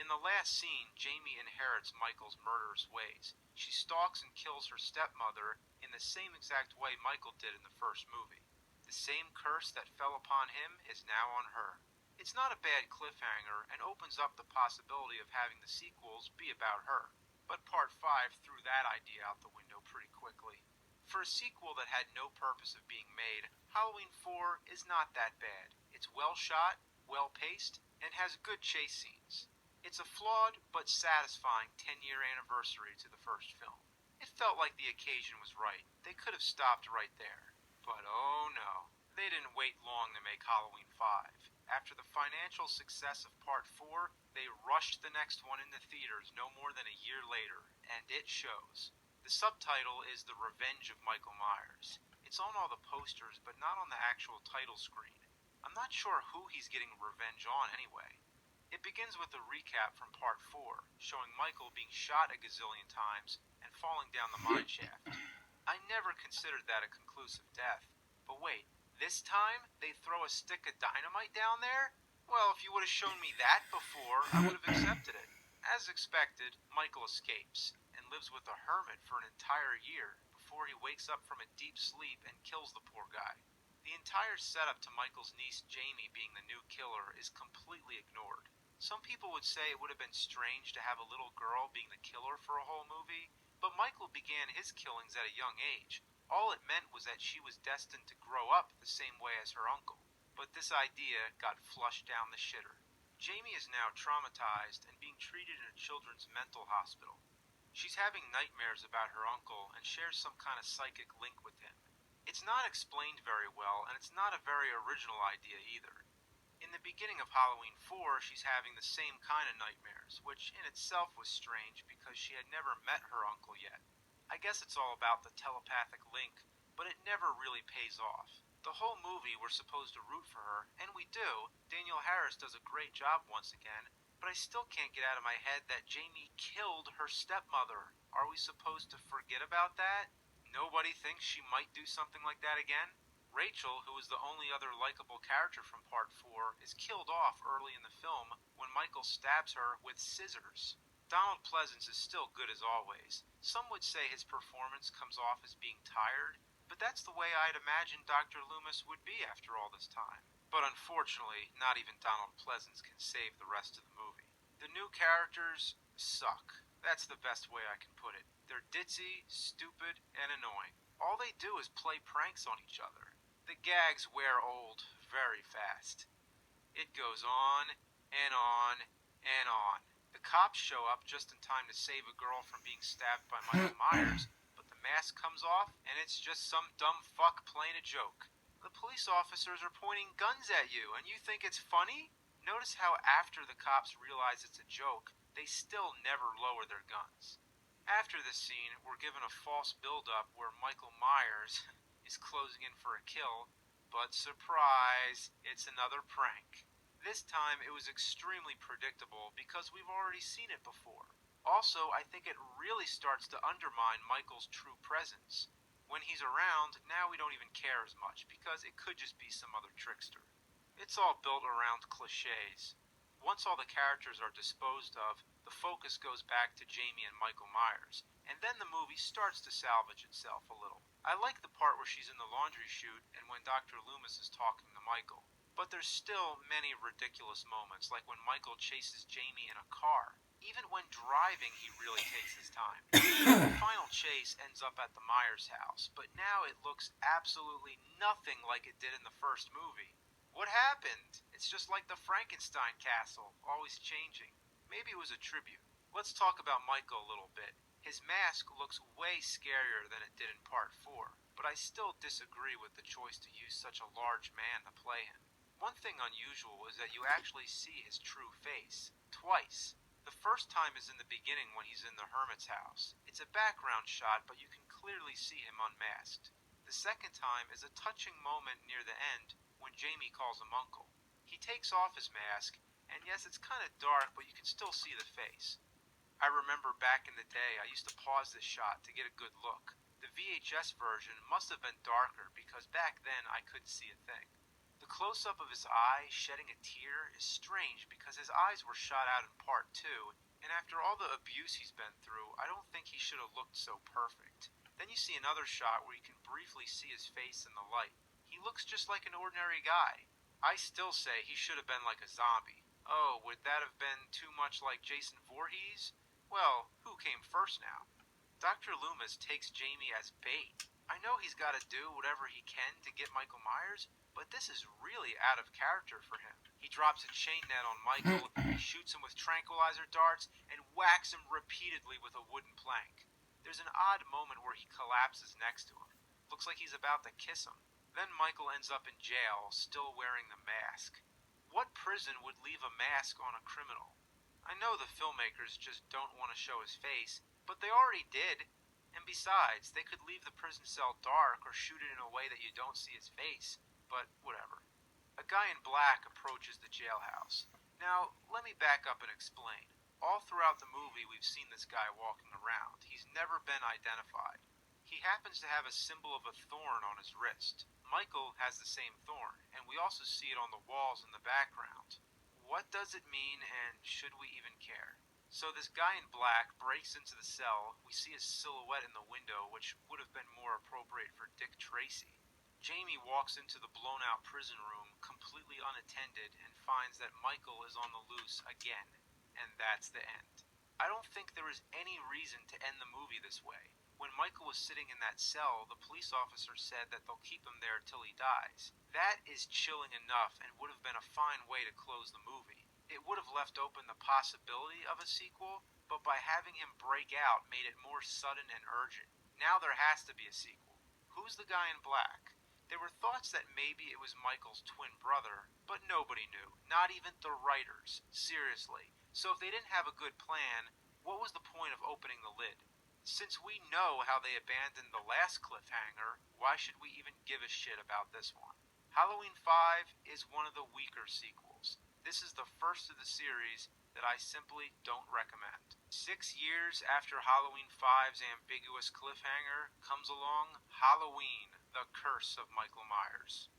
In the last scene, Jamie inherits Michael's murderous ways. She stalks and kills her stepmother in the same exact way Michael did in the first movie. The same curse that fell upon him is now on her. It's not a bad cliffhanger and opens up the possibility of having the sequels be about her. But Part 5 threw that idea out the window pretty quickly. For a sequel that had no purpose of being made, Halloween 4 is not that bad. It's well shot, well paced, and has good chase scenes. It's a flawed but satisfying 10-year anniversary to the first film. It felt like the occasion was right. They could have stopped right there. But oh no, they didn't wait long to make Halloween 5. After the financial success of Part 4, they rushed the next one into theaters no more than a year later, and it shows. The subtitle is The Revenge of Michael Myers. It's on all the posters, but not on the actual title screen. I'm not sure who he's getting revenge on anyway. It begins with a recap from Part 4, showing Michael being shot a gazillion times and falling down the mine shaft. I never considered that a conclusive death. But wait, this time they throw a stick of dynamite down there? Well, if you would have shown me that before, I would have accepted it. As expected, Michael escapes and lives with a hermit for an entire year before he wakes up from a deep sleep and kills the poor guy. The entire setup to Michael's niece Jamie being the new killer is completely ignored. Some people would say it would have been strange to have a little girl being the killer for a whole movie, but Michael began his killings at a young age. All it meant was that she was destined to grow up the same way as her uncle. But this idea got flushed down the shitter. Jamie is now traumatized and being treated in a children's mental hospital. She's having nightmares about her uncle and shares some kind of psychic link with him. It's not explained very well, and it's not a very original idea either. In the beginning of Halloween 4, she's having the same kind of nightmares, which in itself was strange because she had never met her uncle yet. I guess it's all about the telepathic link, but it never really pays off. The whole movie we're supposed to root for her, and we do. Danielle Harris does a great job once again, but I still can't get out of my head that Jamie killed her stepmother. Are we supposed to forget about that? Nobody thinks she might do something like that again? Rachel, who is the only other likable character from Part 4, is killed off early in the film when Michael stabs her with scissors. Donald Pleasence is still good as always. Some would say his performance comes off as being tired, but that's the way I'd imagine Dr. Loomis would be after all this time. But unfortunately, not even Donald Pleasence can save the rest of the movie. The new characters suck. That's the best way I can put it. They're ditzy, stupid, and annoying. All they do is play pranks on each other. The gags wear old very fast. It goes on and on and on. The cops show up just in time to save a girl from being stabbed by Michael Myers, but the mask comes off and it's just some dumb fuck playing a joke. The police officers are pointing guns at you and you think it's funny? Notice how after the cops realize it's a joke, they still never lower their guns. After this scene, we're given a false build-up where Michael Myers is closing in for a kill, but surprise, it's another prank. This time it was extremely predictable because we've already seen it before. Also, I think it really starts to undermine Michael's true presence. When he's around, now we don't even care as much because it could just be some other trickster. It's all built around cliches. Once all the characters are disposed of, the focus goes back to Jamie and Michael Myers, and then the movie starts to salvage itself a little. I like the part where she's in the laundry chute and when Dr. Loomis is talking to Michael, but there's still many ridiculous moments, like when Michael chases Jamie in a car. Even when driving, he really takes his time. The final chase ends up at the Myers house, but now it looks absolutely nothing like it did in the first movie. What happened? It's just like the Frankenstein castle, always changing. Maybe it was a tribute. Let's talk about Michael a little bit. His mask looks way scarier than it did in Part 4, but I still disagree with the choice to use such a large man to play him. One thing unusual is that you actually see his true face, twice. The first time is in the beginning when he's in the hermit's house. It's a background shot, but you can clearly see him unmasked. The second time is a touching moment near the end when Jamie calls him uncle. He takes off his mask, and yes, it's kind of dark, but you can still see the face. I remember back in the day, I used to pause this shot to get a good look. The VHS version must have been darker because back then I couldn't see a thing. The close-up of his eye shedding a tear is strange because his eyes were shot out in part 2, and after all the abuse he's been through, I don't think he should have looked so perfect. Then you see another shot where you can briefly see his face in the light. He looks just like an ordinary guy. I still say he should have been like a zombie. Oh, would that have been too much like Jason Voorhees? Well, who came first now? Dr. Loomis takes Jamie as bait. I know he's got to do whatever he can to get Michael Myers, but this is really out of character for him. He drops a chain net on Michael, he shoots him with tranquilizer darts, and whacks him repeatedly with a wooden plank. There's an odd moment where he collapses next to him. Looks like he's about to kiss him. Then Michael ends up in jail, still wearing the mask. What prison would leave a mask on a criminal? I know the filmmakers just don't want to show his face, but they already did. And besides, they could leave the prison cell dark or shoot it in a way that you don't see his face. But whatever. A guy in black approaches the jailhouse. Now, let me back up and explain. All throughout the movie, we've seen this guy walking around. He's never been identified. He happens to have a symbol of a thorn on his wrist. Michael has the same thorn, and we also see it on the walls in the background. What does it mean, and should we even care? So this guy in black breaks into the cell. We see his silhouette in the window, which would have been more appropriate for Dick Tracy. Jamie walks into the blown-out prison room completely unattended and finds that Michael is on the loose again, and that's the end. I don't think there is any reason to end the movie this way. When Michael was sitting in that cell, the police officer said that they'll keep him there till he dies. That is chilling enough and would have been a fine way to close the movie. It would have left open the possibility of a sequel, but by having him break out made it more sudden and urgent. Now there has to be a sequel. Who's the guy in black? There were thoughts that maybe it was Michael's twin brother, but nobody knew, not even the writers. Seriously. So if they didn't have a good plan, what was the point of opening the lid? Since we know how they abandoned the last cliffhanger, why should we even give a shit about this one? Halloween 5 is one of the weaker sequels. This is the first of the series that I simply don't recommend. 6 years after Halloween 5's ambiguous cliffhanger comes along Halloween, The Curse of Michael Myers.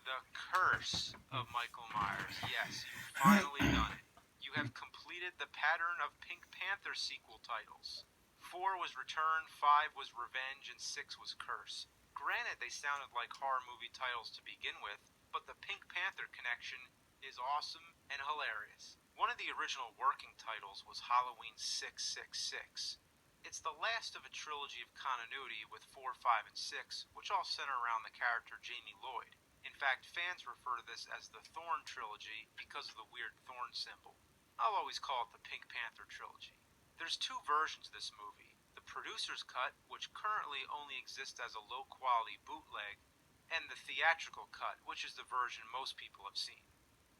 The Curse of Michael Myers. Yes, you've finally done it. You have completed the pattern of Pink Panther sequel titles. 4 was Return, 5 was Revenge, and 6 was Curse. Granted, they sounded like horror movie titles to begin with, but the Pink Panther connection is awesome and hilarious. One of the original working titles was Halloween 666. It's the last of a trilogy of continuity with 4, 5, and 6, which all center around the character Jamie Lloyd. In fact, fans refer to this as the Thorn Trilogy because of the weird thorn symbol. I'll always call it the Pink Panther Trilogy. There's 2 versions of this movie. The producer's cut, which currently only exists as a low-quality bootleg, and the theatrical cut, which is the version most people have seen.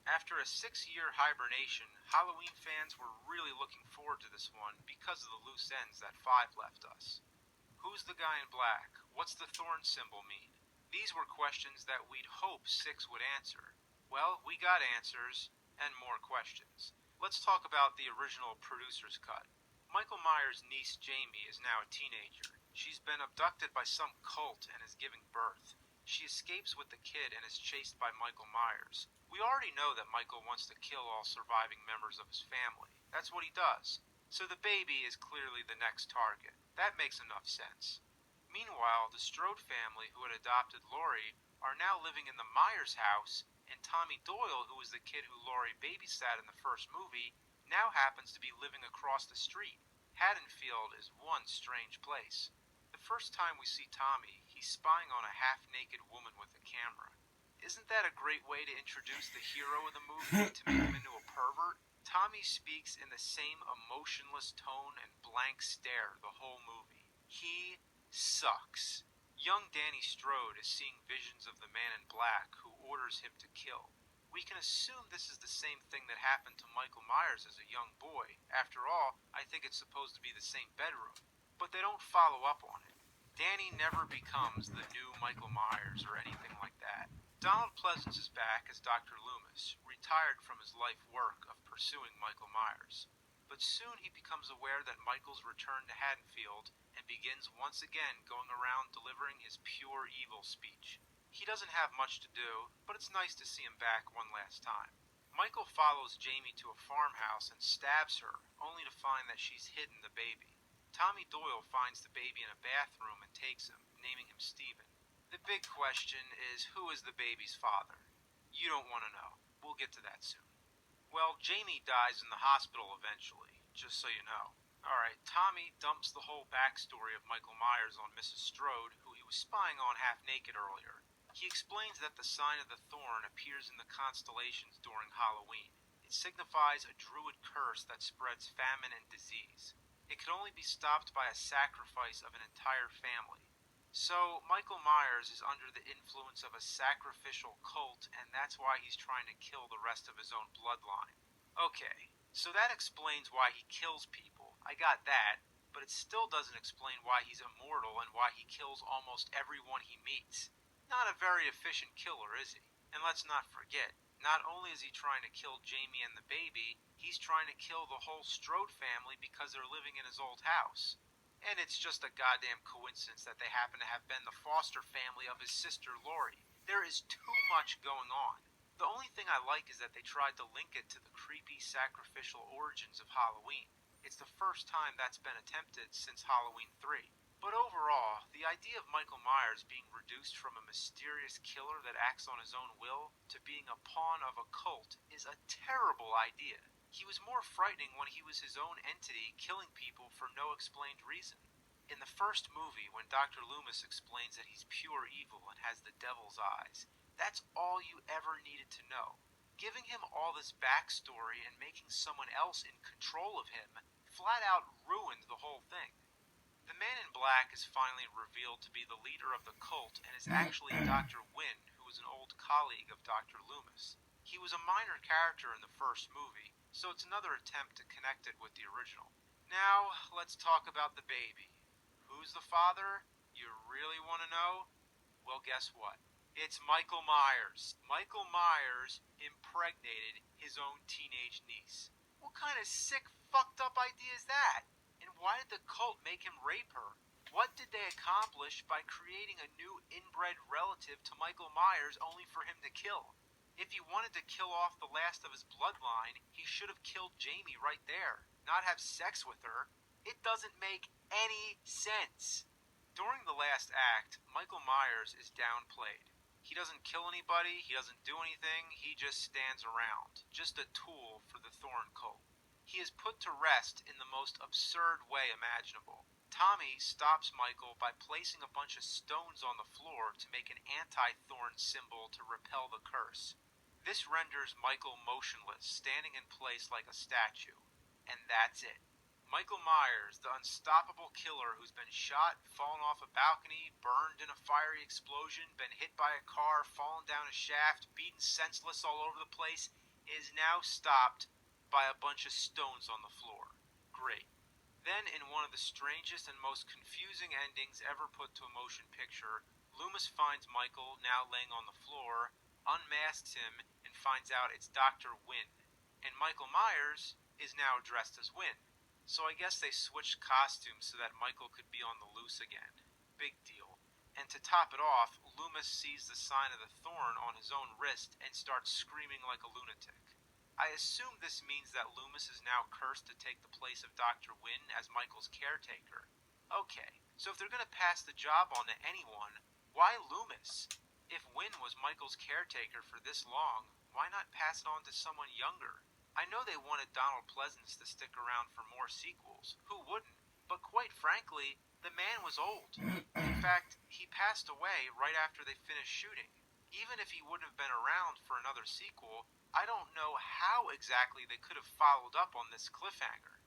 After a 6-year hibernation, Halloween fans were really looking forward to this one because of the loose ends that 5 left us. Who's the guy in black? What's the thorn symbol mean? These were questions that we'd hope 6 would answer. Well, we got answers, and more questions. Let's talk about the original producer's cut. Michael Myers' niece Jamie is now a teenager. She's been abducted by some cult and is giving birth. She escapes with the kid and is chased by Michael Myers. We already know that Michael wants to kill all surviving members of his family. That's what he does. So the baby is clearly the next target. That makes enough sense. Meanwhile, the Strode family who had adopted Laurie are now living in the Myers house, and Tommy Doyle, who was the kid who Laurie babysat in the first movie, now happens to be living across the street. Haddonfield is one strange place. The first time we see Tommy, he's spying on a half-naked woman with a camera. Isn't that a great way to introduce the hero of the movie to make him into a pervert? Tommy speaks in the same emotionless tone and blank stare the whole movie. He sucks. Young Danny Strode is seeing visions of the man in black who orders him to kill. We can assume this is the same thing that happened to Michael Myers as a young boy. After all, I think it's supposed to be the same bedroom. But they don't follow up on it. Danny never becomes the new Michael Myers or anything like that. Donald Pleasance is back as Dr. Loomis, retired from his life work of pursuing Michael Myers. But soon he becomes aware that Michael's returned to Haddonfield and begins once again going around delivering his pure evil speech. He doesn't have much to do, but it's nice to see him back one last time. Michael follows Jamie to a farmhouse and stabs her, only to find that she's hidden the baby. Tommy Doyle finds the baby in a bathroom and takes him, naming him Stephen. The big question is, who is the baby's father? You don't want to know. We'll get to that soon. Well, Jamie dies in the hospital eventually, just so you know. Alright, Tommy dumps the whole backstory of Michael Myers on Mrs. Strode, who he was spying on half naked earlier. He explains that the sign of the thorn appears in the constellations during Halloween. It signifies a druid curse that spreads famine and disease. It could only be stopped by a sacrifice of an entire family. So, Michael Myers is under the influence of a sacrificial cult, and that's why he's trying to kill the rest of his own bloodline. Okay, so that explains why he kills people. I got that, but it still doesn't explain why he's immortal and why he kills almost everyone he meets. Not a very efficient killer, is he? And let's not forget, not only is he trying to kill Jamie and the baby, he's trying to kill the whole Strode family because they're living in his old house. And it's just a goddamn coincidence that they happen to have been the foster family of his sister Lori. There is too much going on. The only thing I like is that they tried to link it to the creepy sacrificial origins of Halloween. It's the first time that's been attempted since Halloween 3. But overall, the idea of Michael Myers being reduced from a mysterious killer that acts on his own will to being a pawn of a cult is a terrible idea. He was more frightening when he was his own entity killing people for no explained reason. In the first movie, when Dr. Loomis explains that he's pure evil and has the devil's eyes, that's all you ever needed to know. Giving him all this backstory and making someone else in control of him flat out ruined the whole thing. The Man in Black is finally revealed to be the leader of the cult and is actually Dr. Wynn, who was an old colleague of Dr. Loomis. He was a minor character in the first movie, so it's another attempt to connect it with the original. Now, let's talk about the baby. Who's the father? You really want to know? Well, guess what? It's Michael Myers. Michael Myers impregnated his own teenage niece. What kind of sick, fucked up idea is that? And why did the cult make him rape her? What did they accomplish by creating a new inbred relative to Michael Myers only for him to kill? If he wanted to kill off the last of his bloodline, he should have killed Jamie right there, not have sex with her. It doesn't make any sense. During the last act, Michael Myers is downplayed. He doesn't kill anybody, he doesn't do anything, he just stands around, just a tool for the Thorn cult. He is put to rest in the most absurd way imaginable. Tommy stops Michael by placing a bunch of stones on the floor to make an anti-Thorn symbol to repel the curse. This renders Michael motionless, standing in place like a statue. And that's it. Michael Myers, the unstoppable killer who's been shot, fallen off a balcony, burned in a fiery explosion, been hit by a car, fallen down a shaft, beaten senseless all over the place, is now stopped by a bunch of stones on the floor. Great. Then, in one of the strangest and most confusing endings ever put to a motion picture, Loomis finds Michael, now laying on the floor, unmasks him, and finds out it's Dr. Wynn. And Michael Myers is now dressed as Wynn. So I guess they switched costumes so that Michael could be on the loose again. Big deal. And to top it off, Loomis sees the sign of the thorn on his own wrist and starts screaming like a lunatic. I assume this means that Loomis is now cursed to take the place of Dr. Wynn as Michael's caretaker. Okay, so if they're going to pass the job on to anyone, why Loomis? If Wynn was Michael's caretaker for this long, why not pass it on to someone younger? I know they wanted Donald Pleasence to stick around for more sequels. Who wouldn't? But quite frankly, the man was old. In fact, he passed away right after they finished shooting. Even if he wouldn't have been around for another sequel, I don't know how exactly they could have followed up on this cliffhanger.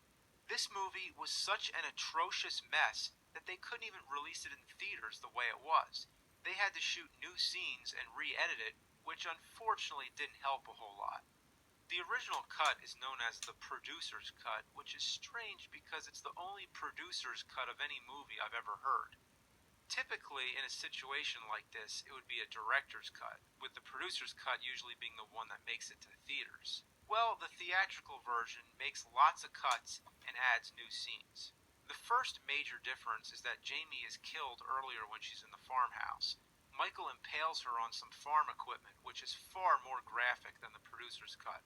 This movie was such an atrocious mess that they couldn't even release it in theaters the way it was. They had to shoot new scenes and re-edit it, which unfortunately didn't help a whole lot. The original cut is known as the producer's cut, which is strange because it's the only producer's cut of any movie I've ever heard. Typically, in a situation like this, it would be a director's cut, with the producer's cut usually being the one that makes it to theaters. Well, the theatrical version makes lots of cuts and adds new scenes. The first major difference is that Jamie is killed earlier when she's in the farmhouse. Michael impales her on some farm equipment, which is far more graphic than the producer's cut.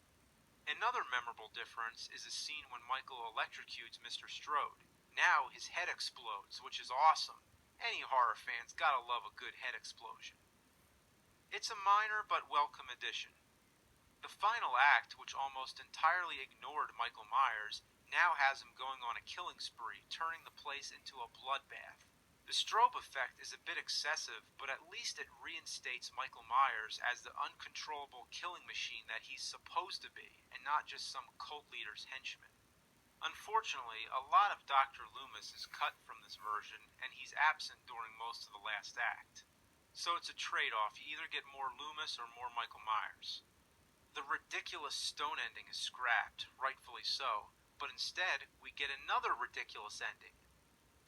Another memorable difference is a scene when Michael electrocutes Mr. Strode. Now his head explodes, which is awesome. Any horror fan's gotta love a good head explosion. It's a minor but welcome addition. The final act, which almost entirely ignored Michael Myers, now has him going on a killing spree, turning the place into a bloodbath. The strobe effect is a bit excessive, but at least it reinstates Michael Myers as the uncontrollable killing machine that he's supposed to be, and not just some cult leader's henchman. Unfortunately, a lot of Dr. Loomis is cut from this version, and he's absent during most of the last act. So it's a trade-off. You either get more Loomis or more Michael Myers. The ridiculous stone ending is scrapped, rightfully so, but instead we get another ridiculous ending.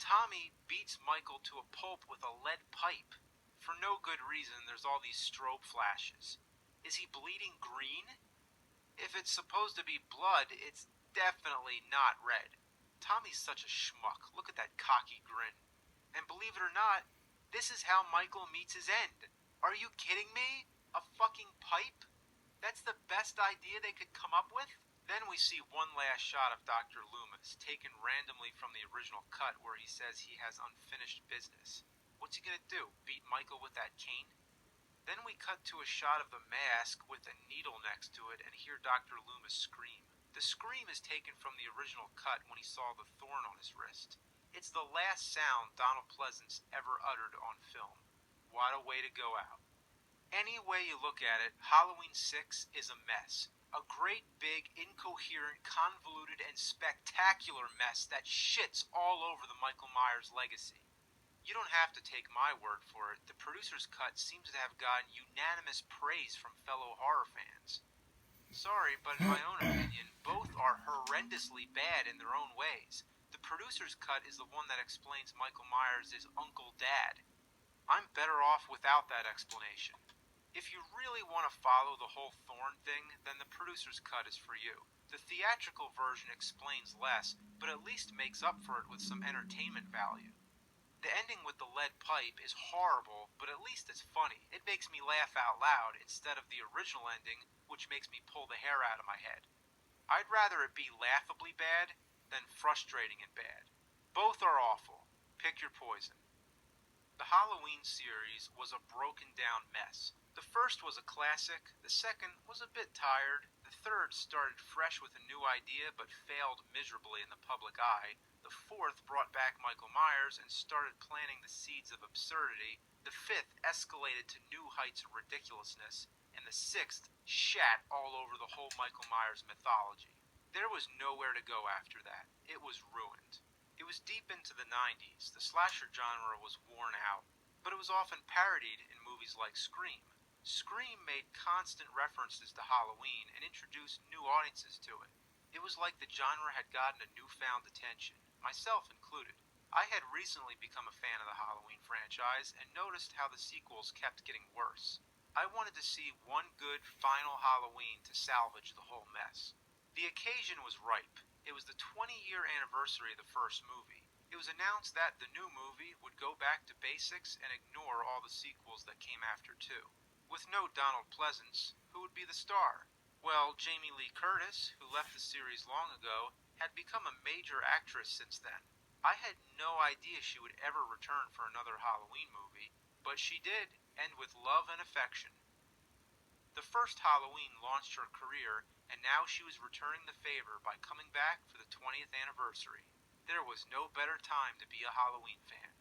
Tommy beats Michael to a pulp with a lead pipe. For no good reason, there's all these strobe flashes. Is he bleeding green? If it's supposed to be blood, it's definitely not red. Tommy's such a schmuck. Look at that cocky grin. And believe it or not, this is how Michael meets his end. Are you kidding me? A fucking pipe? That's the best idea they could come up with? Then we see one last shot of Dr. Loomis, taken randomly from the original cut where he says he has unfinished business. What's he gonna do, beat Michael with that cane? Then we cut to a shot of the mask with a needle next to it and hear Dr. Loomis scream. The scream is taken from the original cut when he saw the thorn on his wrist. It's the last sound Donald Pleasence ever uttered on film. What a way to go out. Any way you look at it, Halloween 6 is a mess. A great, big, incoherent, convoluted, and spectacular mess that shits all over the Michael Myers legacy. You don't have to take my word for it. The producer's cut seems to have gotten unanimous praise from fellow horror fans. Sorry, but in my own opinion, both are horrendously bad in their own ways. The producer's cut is the one that explains Michael Myers is Uncle Dad. I'm better off without that explanation. If you really want to follow the whole Thorn thing, then the producer's cut is for you. The theatrical version explains less, but at least makes up for it with some entertainment value. The ending with the lead pipe is horrible, but at least it's funny. It makes me laugh out loud instead of the original ending, which makes me pull the hair out of my head. I'd rather it be laughably bad than frustrating and bad. Both are awful. Pick your poison. The Halloween series was a broken down mess. The first was a classic, the second was a bit tired, the third started fresh with a new idea but failed miserably in the public eye, the fourth brought back Michael Myers and started planting the seeds of absurdity, the fifth escalated to new heights of ridiculousness, and the sixth shat all over the whole Michael Myers mythology. There was nowhere to go after that. It was ruined. It was deep into the 90s. The slasher genre was worn out, but it was often parodied in movies like Scream. Scream made constant references to Halloween and introduced new audiences to it. It was like the genre had gotten a newfound attention, myself included. I had recently become a fan of the Halloween franchise and noticed how the sequels kept getting worse. I wanted to see one good final Halloween to salvage the whole mess. The occasion was ripe. It was the 20-year anniversary of the first movie. It was announced that the new movie would go back to basics and ignore all the sequels that came after too. With no Donald Pleasence, who would be the star? Well, Jamie Lee Curtis, who left the series long ago, had become a major actress since then. I had no idea she would ever return for another Halloween movie, but she did, and with love and affection. The first Halloween launched her career, and now she was returning the favor by coming back for the 20th anniversary. There was no better time to be a Halloween fan.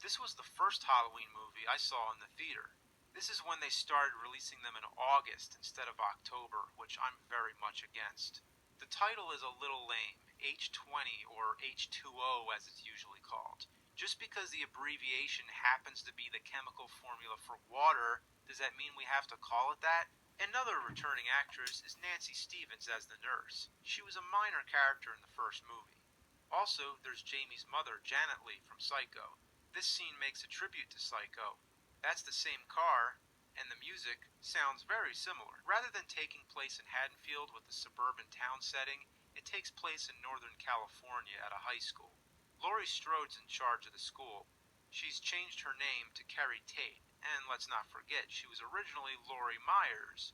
This was the first Halloween movie I saw in the theater. This is when they started releasing them in August instead of October, which I'm very much against. The title is a little lame, H20 or H2O as it's usually called. Just because the abbreviation happens to be the chemical formula for water, does that mean we have to call it that? Another returning actress is Nancy Stevens as the nurse. She was a minor character in the first movie. Also, there's Jamie's mother, Janet Leigh, from Psycho. This scene makes a tribute to Psycho. That's the same car, and the music sounds very similar. Rather than taking place in Haddonfield with the suburban town setting, it takes place in Northern California at a high school. Laurie Strode's in charge of the school. She's changed her name to Carrie Tate. And let's not forget, she was originally Laurie Myers.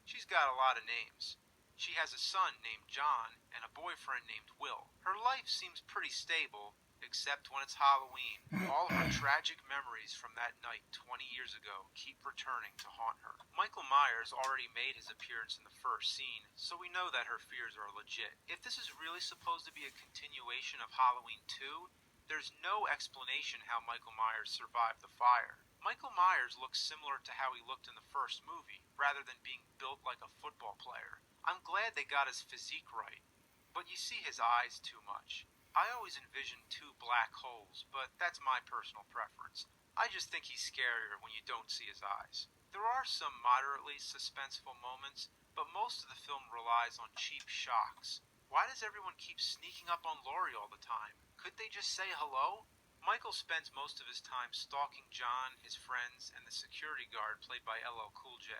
She's got a lot of names. She has a son named John and a boyfriend named Will. Her life seems pretty stable, except when it's Halloween. All her tragic memories from that night 20 years ago keep returning to haunt her. Michael Myers already made his appearance in the first scene, so we know that her fears are legit. If this is really supposed to be a continuation of Halloween 2, there's no explanation how Michael Myers survived the fire. Michael Myers looks similar to how he looked in the first movie, rather than being built like a football player. I'm glad they got his physique right, but you see his eyes too much. I always envisioned two black holes, but that's my personal preference. I just think he's scarier when you don't see his eyes. There are some moderately suspenseful moments, but most of the film relies on cheap shocks. Why does everyone keep sneaking up on Laurie all the time? Could they just say hello? Michael spends most of his time stalking John, his friends, and the security guard played by LL Cool J.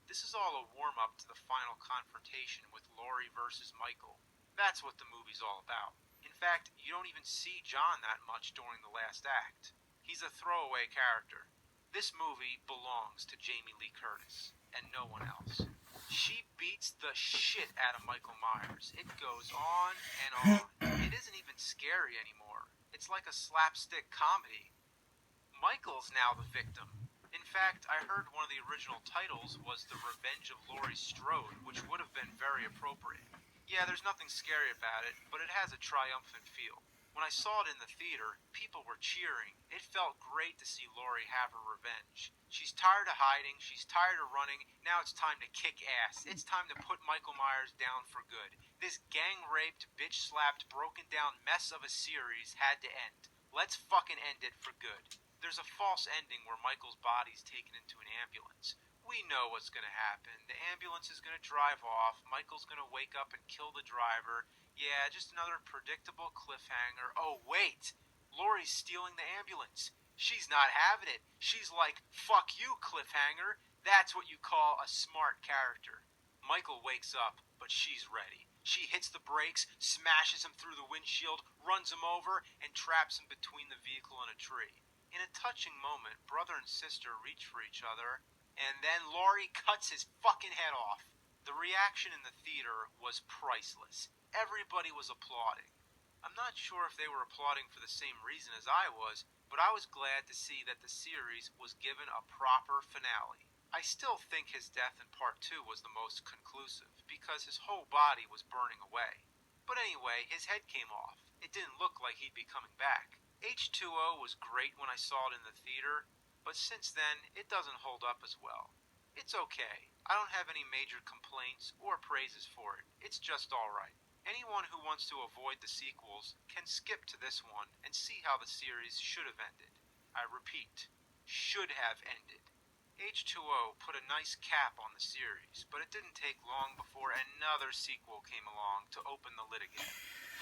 This is all a warm-up to the final confrontation with Laurie versus Michael. That's what the movie's all about. In fact, you don't even see John that much during the last act. He's a throwaway character. This movie belongs to Jamie Lee Curtis, and no one else. She beats the shit out of Michael Myers. It goes on and on. It isn't even scary anymore. It's like a slapstick comedy. Michael's now the victim. In fact, I heard one of the original titles was The Revenge of Laurie Strode, which would have been very appropriate. Yeah, there's nothing scary about it, but it has a triumphant feel. When I saw it in the theater, people were cheering. It felt great to see Laurie have her revenge. She's tired of hiding, she's tired of running, now it's time to kick ass. It's time to put Michael Myers down for good. This gang-raped, bitch-slapped, broken-down mess of a series had to end. Let's fucking end it for good. There's a false ending where Michael's body's taken into an ambulance. We know what's gonna happen. The ambulance is gonna drive off, Michael's gonna wake up and kill the driver. Yeah, just another predictable cliffhanger. Oh, wait! Laurie's stealing the ambulance. She's not having it. She's like, fuck you, cliffhanger. That's what you call a smart character. Michael wakes up, but she's ready. She hits the brakes, smashes him through the windshield, runs him over, and traps him between the vehicle and a tree. In a touching moment, brother and sister reach for each other, and then Laurie cuts his fucking head off. The reaction in the theater was priceless. Everybody was applauding. I'm not sure if they were applauding for the same reason as I was, but I was glad to see that the series was given a proper finale. I still think his death in part 2 was the most conclusive, because his whole body was burning away. But anyway, his head came off. It didn't look like he'd be coming back. H2O was great when I saw it in the theater, but since then, it doesn't hold up as well. It's okay. I don't have any major complaints or praises for it. It's just alright. Anyone who wants to avoid the sequels can skip to this one and see how the series should have ended. I repeat, should have ended. H2O put a nice cap on the series, but it didn't take long before another sequel came along to open the lid again.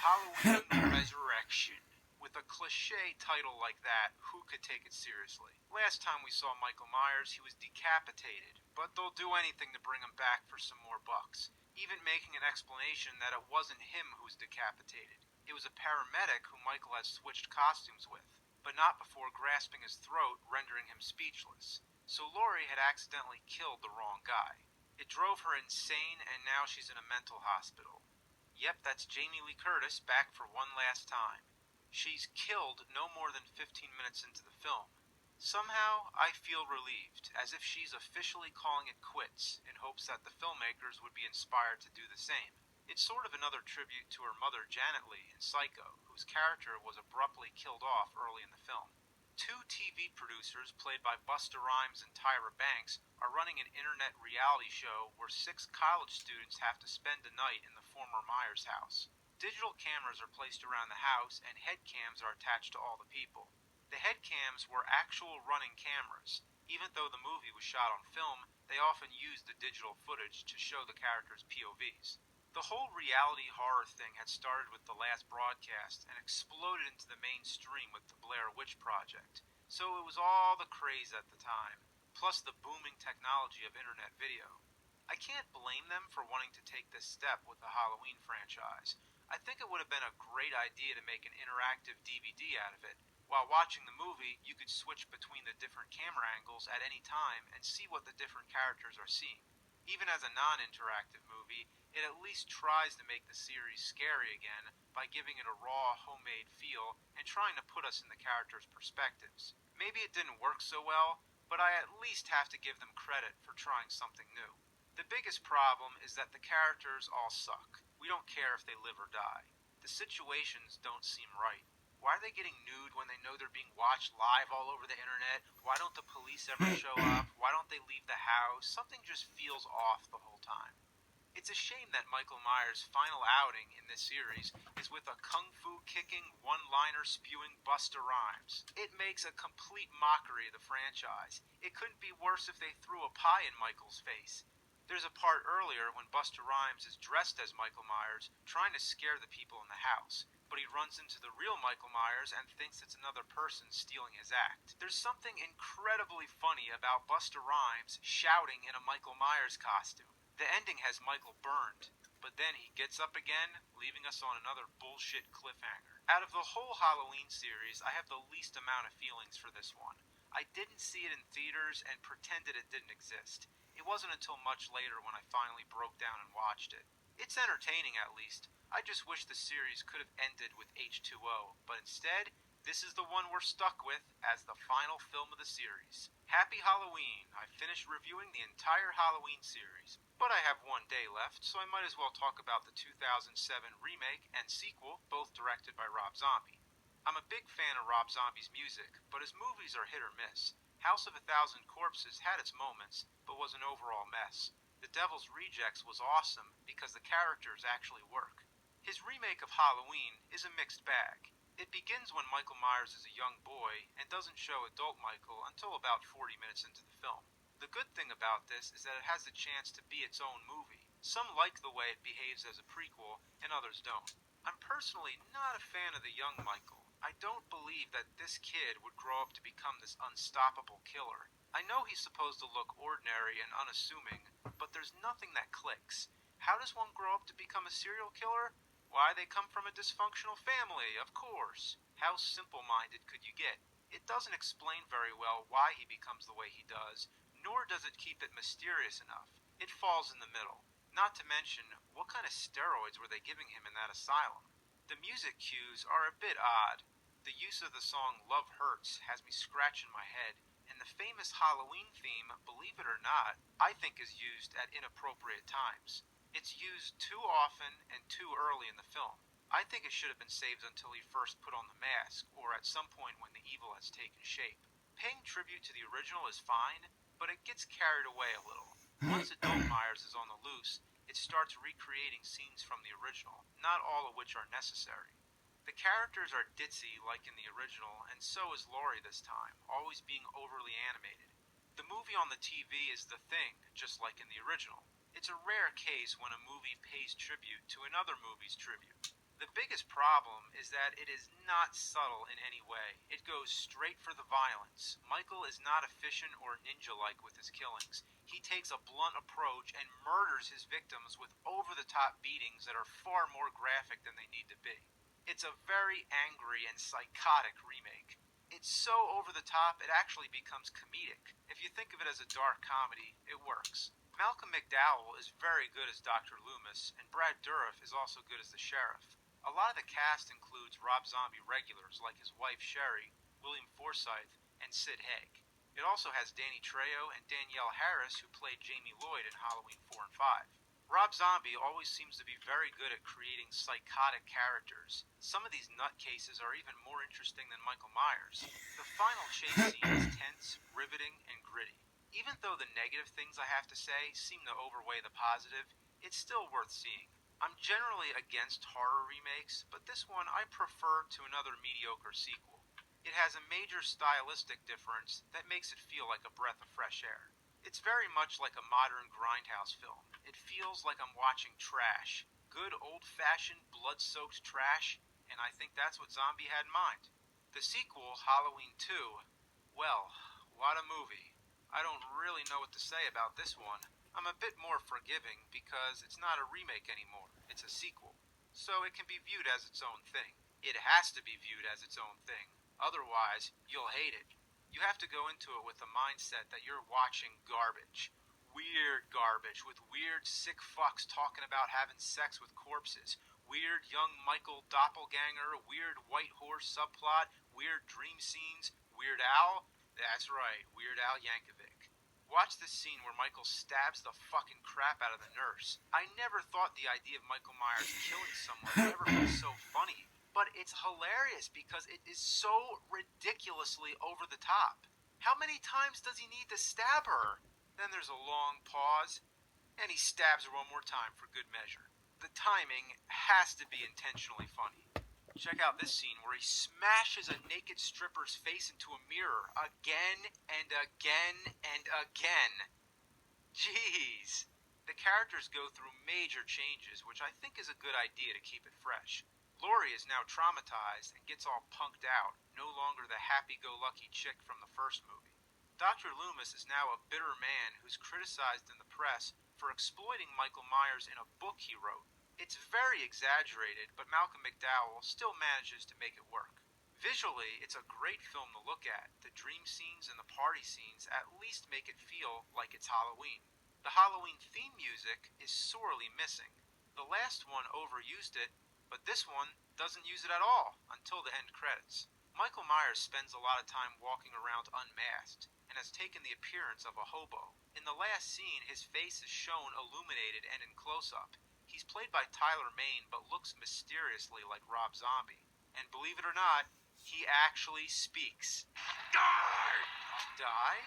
Halloween Resurrection. With a cliche title like that, who could take it seriously? Last time we saw Michael Myers, he was decapitated, but they'll do anything to bring him back for some more bucks, even making an explanation that it wasn't him who was decapitated. It was a paramedic who Michael had switched costumes with, but not before grasping his throat, rendering him speechless. So Laurie had accidentally killed the wrong guy. It drove her insane, and now she's in a mental hospital. Yep, that's Jamie Lee Curtis back for one last time. She's killed no more than 15 minutes into the film. Somehow, I feel relieved, as if she's officially calling it quits, in hopes that the filmmakers would be inspired to do the same. It's sort of another tribute to her mother, Janet Leigh, in Psycho, whose character was abruptly killed off early in the film. 2 TV producers, played by Busta Rhymes and Tyra Banks, are running an internet reality show where 6 college students have to spend a night in the former Myers house. Digital cameras are placed around the house, and head cams are attached to all the people. The head cams were actual running cameras. Even though the movie was shot on film, they often used the digital footage to show the characters' POVs. The whole reality horror thing had started with the last broadcast and exploded into the mainstream with the Blair Witch Project. So it was all the craze at the time, plus the booming technology of internet video. I can't blame them for wanting to take this step with the Halloween franchise. I think it would have been a great idea to make an interactive DVD out of it, While watching the movie, you could switch between the different camera angles at any time and see what the different characters are seeing. Even as a non-interactive movie, it at least tries to make the series scary again by giving it a raw, homemade feel and trying to put us in the characters' perspectives. Maybe it didn't work so well, but I at least have to give them credit for trying something new. The biggest problem is that the characters all suck. We don't care if they live or die. The situations don't seem right. Why are they getting nude when they know they're being watched live all over the internet? Why don't the police ever show up? Why don't they leave the house? Something just feels off the whole time. It's a shame that Michael Myers' final outing in this series is with a kung fu kicking, one-liner spewing Busta Rhymes. It makes a complete mockery of the franchise. It couldn't be worse if they threw a pie in Michael's face. There's a part earlier when Busta Rhymes is dressed as Michael Myers, trying to scare the people in the house, but he runs into the real Michael Myers and thinks it's another person stealing his act. There's something incredibly funny about Busta Rhymes shouting in a Michael Myers costume. The ending has Michael burned, but then he gets up again, leaving us on another bullshit cliffhanger. Out of the whole Halloween series, I have the least amount of feelings for this one. I didn't see it in theaters and pretended it didn't exist. It wasn't until much later when I finally broke down and watched it. It's entertaining at least. I just wish the series could have ended with H2O, but instead, this is the one we're stuck with as the final film of the series. Happy Halloween! I finished reviewing the entire Halloween series, but I have one day left, so I might as well talk about the 2007 remake and sequel, both directed by Rob Zombie. I'm a big fan of Rob Zombie's music, but his movies are hit or miss. House of a Thousand Corpses had its moments, but was an overall mess. The Devil's Rejects was awesome because the characters actually work. His remake of Halloween is a mixed bag. It begins when Michael Myers is a young boy and doesn't show adult Michael until about 40 minutes into the film. The good thing about this is that it has the chance to be its own movie. Some like the way it behaves as a prequel, and others don't. I'm personally not a fan of the young Michael. I don't believe that this kid would grow up to become this unstoppable killer. I know he's supposed to look ordinary and unassuming, but there's nothing that clicks. How does one grow up to become a serial killer? Why, they come from a dysfunctional family, of course. How simple-minded could you get? It doesn't explain very well why he becomes the way he does, nor does it keep it mysterious enough. It falls in the middle. Not to mention, what kind of steroids were they giving him in that asylum? The music cues are a bit odd. The use of the song Love Hurts has me scratching my head, and the famous Halloween theme, believe it or not, I think is used at inappropriate times. It's used too often and too early in the film. I think it should have been saved until he first put on the mask, or at some point when the evil has taken shape. Paying tribute to the original is fine, but it gets carried away a little. Once adult Myers is on the loose, it starts recreating scenes from the original, not all of which are necessary. The characters are ditzy like in the original, and so is Laurie this time, always being overly animated. The movie on the TV is The Thing, just like in the original. It's a rare case when a movie pays tribute to another movie's tribute. The biggest problem is that it is not subtle in any way. It goes straight for the violence. Michael is not efficient or ninja-like with his killings. He takes a blunt approach and murders his victims with over-the-top beatings that are far more graphic than they need to be. It's a very angry and psychotic remake. It's so over-the-top, it actually becomes comedic. If you think of it as a dark comedy, it works. Malcolm McDowell is very good as Dr. Loomis, and Brad Dourif is also good as the sheriff. A lot of the cast includes Rob Zombie regulars like his wife Sherry, William Forsythe, and Sid Haig. It also has Danny Trejo and Danielle Harris, who played Jamie Lloyd in Halloween 4 and 5. Rob Zombie always seems to be very good at creating psychotic characters. Some of these nutcases are even more interesting than Michael Myers. The final chase scene is tense, riveting, and gritty. Even though the negative things I have to say seem to outweigh the positive, it's still worth seeing. I'm generally against horror remakes, but this one I prefer to another mediocre sequel. It has a major stylistic difference that makes it feel like a breath of fresh air. It's very much like a modern grindhouse film. It feels like I'm watching trash. Good old-fashioned, blood-soaked trash, and I think that's what Zombie had in mind. The sequel, Halloween 2, well, what a movie. I don't really know what to say about this one. I'm a bit more forgiving because it's not a remake anymore, it's a sequel. So it can be viewed as its own thing. It has to be viewed as its own thing. Otherwise, you'll hate it. You have to go into it with the mindset that you're watching garbage. Weird garbage with weird sick fucks talking about having sex with corpses. Weird young Michael doppelganger, weird white horse subplot, weird dream scenes, Weird Al? That's right, Weird Al Yankovic. Watch this scene where Michael stabs the fucking crap out of the nurse. I never thought the idea of Michael Myers killing someone would ever be so funny. But it's hilarious because it is so ridiculously over the top. How many times does he need to stab her? Then there's a long pause, and he stabs her one more time for good measure. The timing has to be intentionally funny. Check out this scene where he smashes a naked stripper's face into a mirror again and again and again. Jeez. The characters go through major changes, which I think is a good idea to keep it fresh. Laurie is now traumatized and gets all punked out, no longer the happy-go-lucky chick from the first movie. Dr. Loomis is now a bitter man who's criticized in the press for exploiting Michael Myers in a book he wrote. It's very exaggerated, but Malcolm McDowell still manages to make it work. Visually, it's a great film to look at. The dream scenes and the party scenes at least make it feel like it's Halloween. The Halloween theme music is sorely missing. The last one overused it, but this one doesn't use it at all until the end credits. Michael Myers spends a lot of time walking around unmasked and has taken the appearance of a hobo. In the last scene, his face is shown illuminated and in close-up. He's played by Tyler Mane, but looks mysteriously like Rob Zombie. And believe it or not, he actually speaks. Die! Die?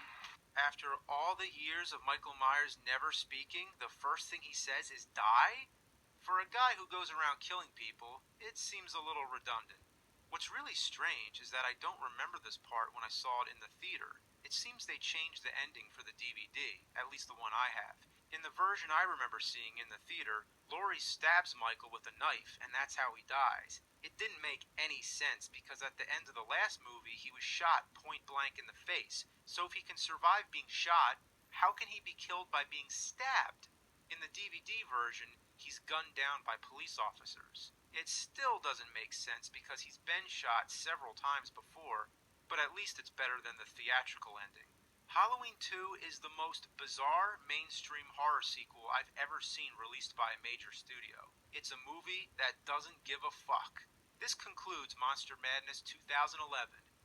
After all the years of Michael Myers never speaking, the first thing he says is die? For a guy who goes around killing people, it seems a little redundant. What's really strange is that I don't remember this part when I saw it in the theater. It seems they changed the ending for the DVD, at least the one I have. In the version I remember seeing in the theater, Laurie stabs Michael with a knife, and that's how he dies. It didn't make any sense because at the end of the last movie, he was shot point blank in the face. So if he can survive being shot, how can he be killed by being stabbed? In the DVD version, he's gunned down by police officers. It still doesn't make sense because he's been shot several times before, but at least it's better than the theatrical ending. Halloween 2 is the most bizarre mainstream horror sequel I've ever seen released by a major studio. It's a movie that doesn't give a fuck. This concludes Monster Madness 2011.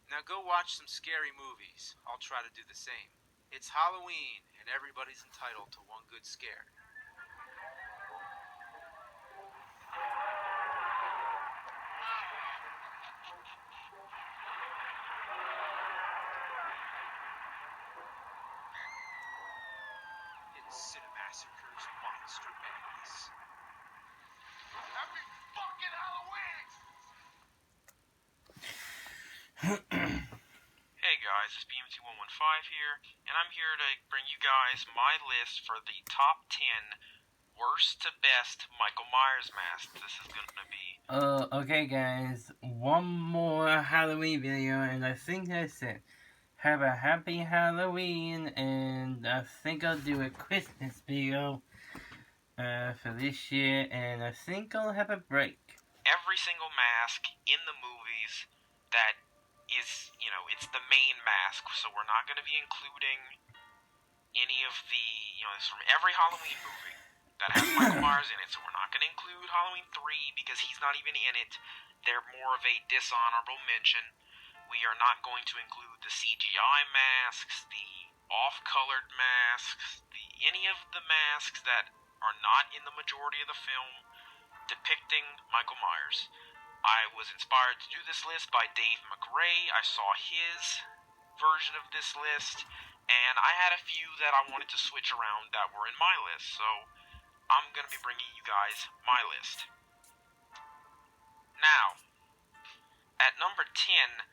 Now go watch some scary movies. I'll try to do the same. It's Halloween, and everybody's entitled to one good scare. Cinemassacre's Monster Madness. Happy fucking Halloween! Hey guys, it's BMT115 here, and I'm here to bring you guys my list for the top 10 worst to best Michael Myers masks. This is gonna be... Okay guys, one more Halloween video, and I think that's it. Have a happy Halloween, and I think I'll do a Christmas video for this year, and I think I'll have a break. Every single mask in the movies that is, it's the main mask, so we're not going to be including any of the, it's from every Halloween movie that has Michael Myers in it, so we're not going to include Halloween 3 because he's not even in it. They're more of a dishonorable mention. We are not going to include the CGI masks, the off-colored masks, any of the masks that are not in the majority of the film depicting Michael Myers. I was inspired to do this list by Dave McRae. I saw his version of this list, and I had a few that I wanted to switch around that were in my list, so I'm going to be bringing you guys my list. Now, at number 10,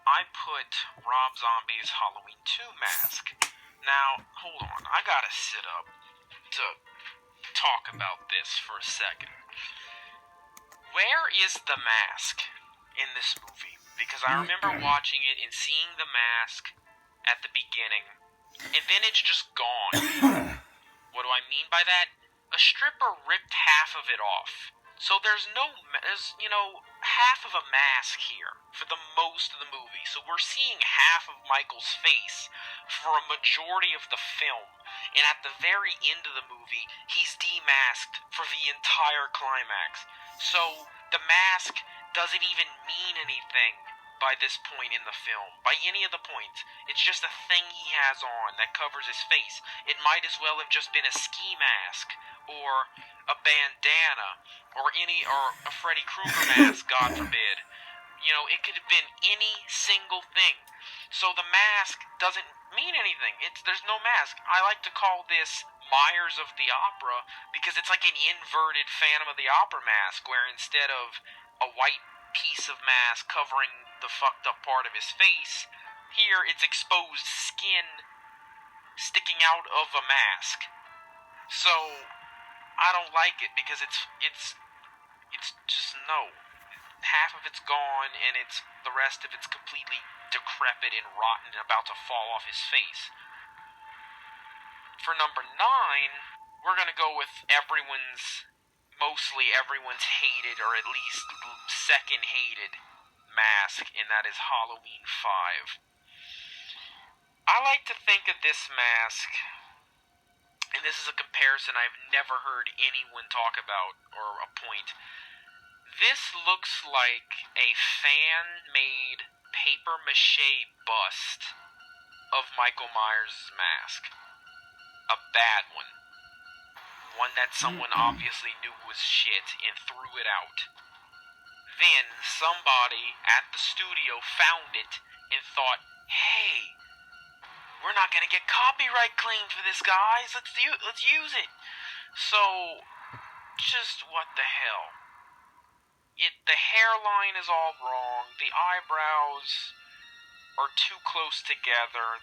I put Rob Zombie's Halloween 2 mask. Now, hold on, I gotta sit up to talk about this for a second. Where is the mask in this movie? Because I remember watching it and seeing the mask at the beginning, and then it's just gone. What do I mean by that? A stripper ripped half of it off. So there's half of a mask here for the most of the movie. So we're seeing half of Michael's face for a majority of the film. And at the very end of the movie, he's demasked for the entire climax. So the mask doesn't even mean anything by this point in the film. By any of the points. It's just a thing he has on that covers his face. It might as well have just been a ski mask, or a bandana, or a Freddy Krueger mask, God forbid. You know, it could have been any single thing. So the mask doesn't mean anything. There's no mask. I like to call this Myers of the Opera because it's like an inverted Phantom of the Opera mask, where instead of a white piece of mask covering the fucked up part of his face, here it's exposed skin sticking out of a mask. So I don't like it because it's just no. Half of it's gone and the rest of it's completely decrepit and rotten and about to fall off his face. For number 9, we're gonna go with mostly everyone's hated, or at least second hated mask, and that is Halloween 5. I like to think of this mask, and this is a comparison I've never heard anyone talk about or a point. This looks like a fan-made paper-mache bust of Michael Myers' mask. A bad one. One that someone obviously knew was shit and threw it out. Then somebody at the studio found it and thought, hey, we're not gonna get copyright claim for this, guys. Let's use it. So, just what the hell? The hairline is all wrong. The eyebrows are too close together.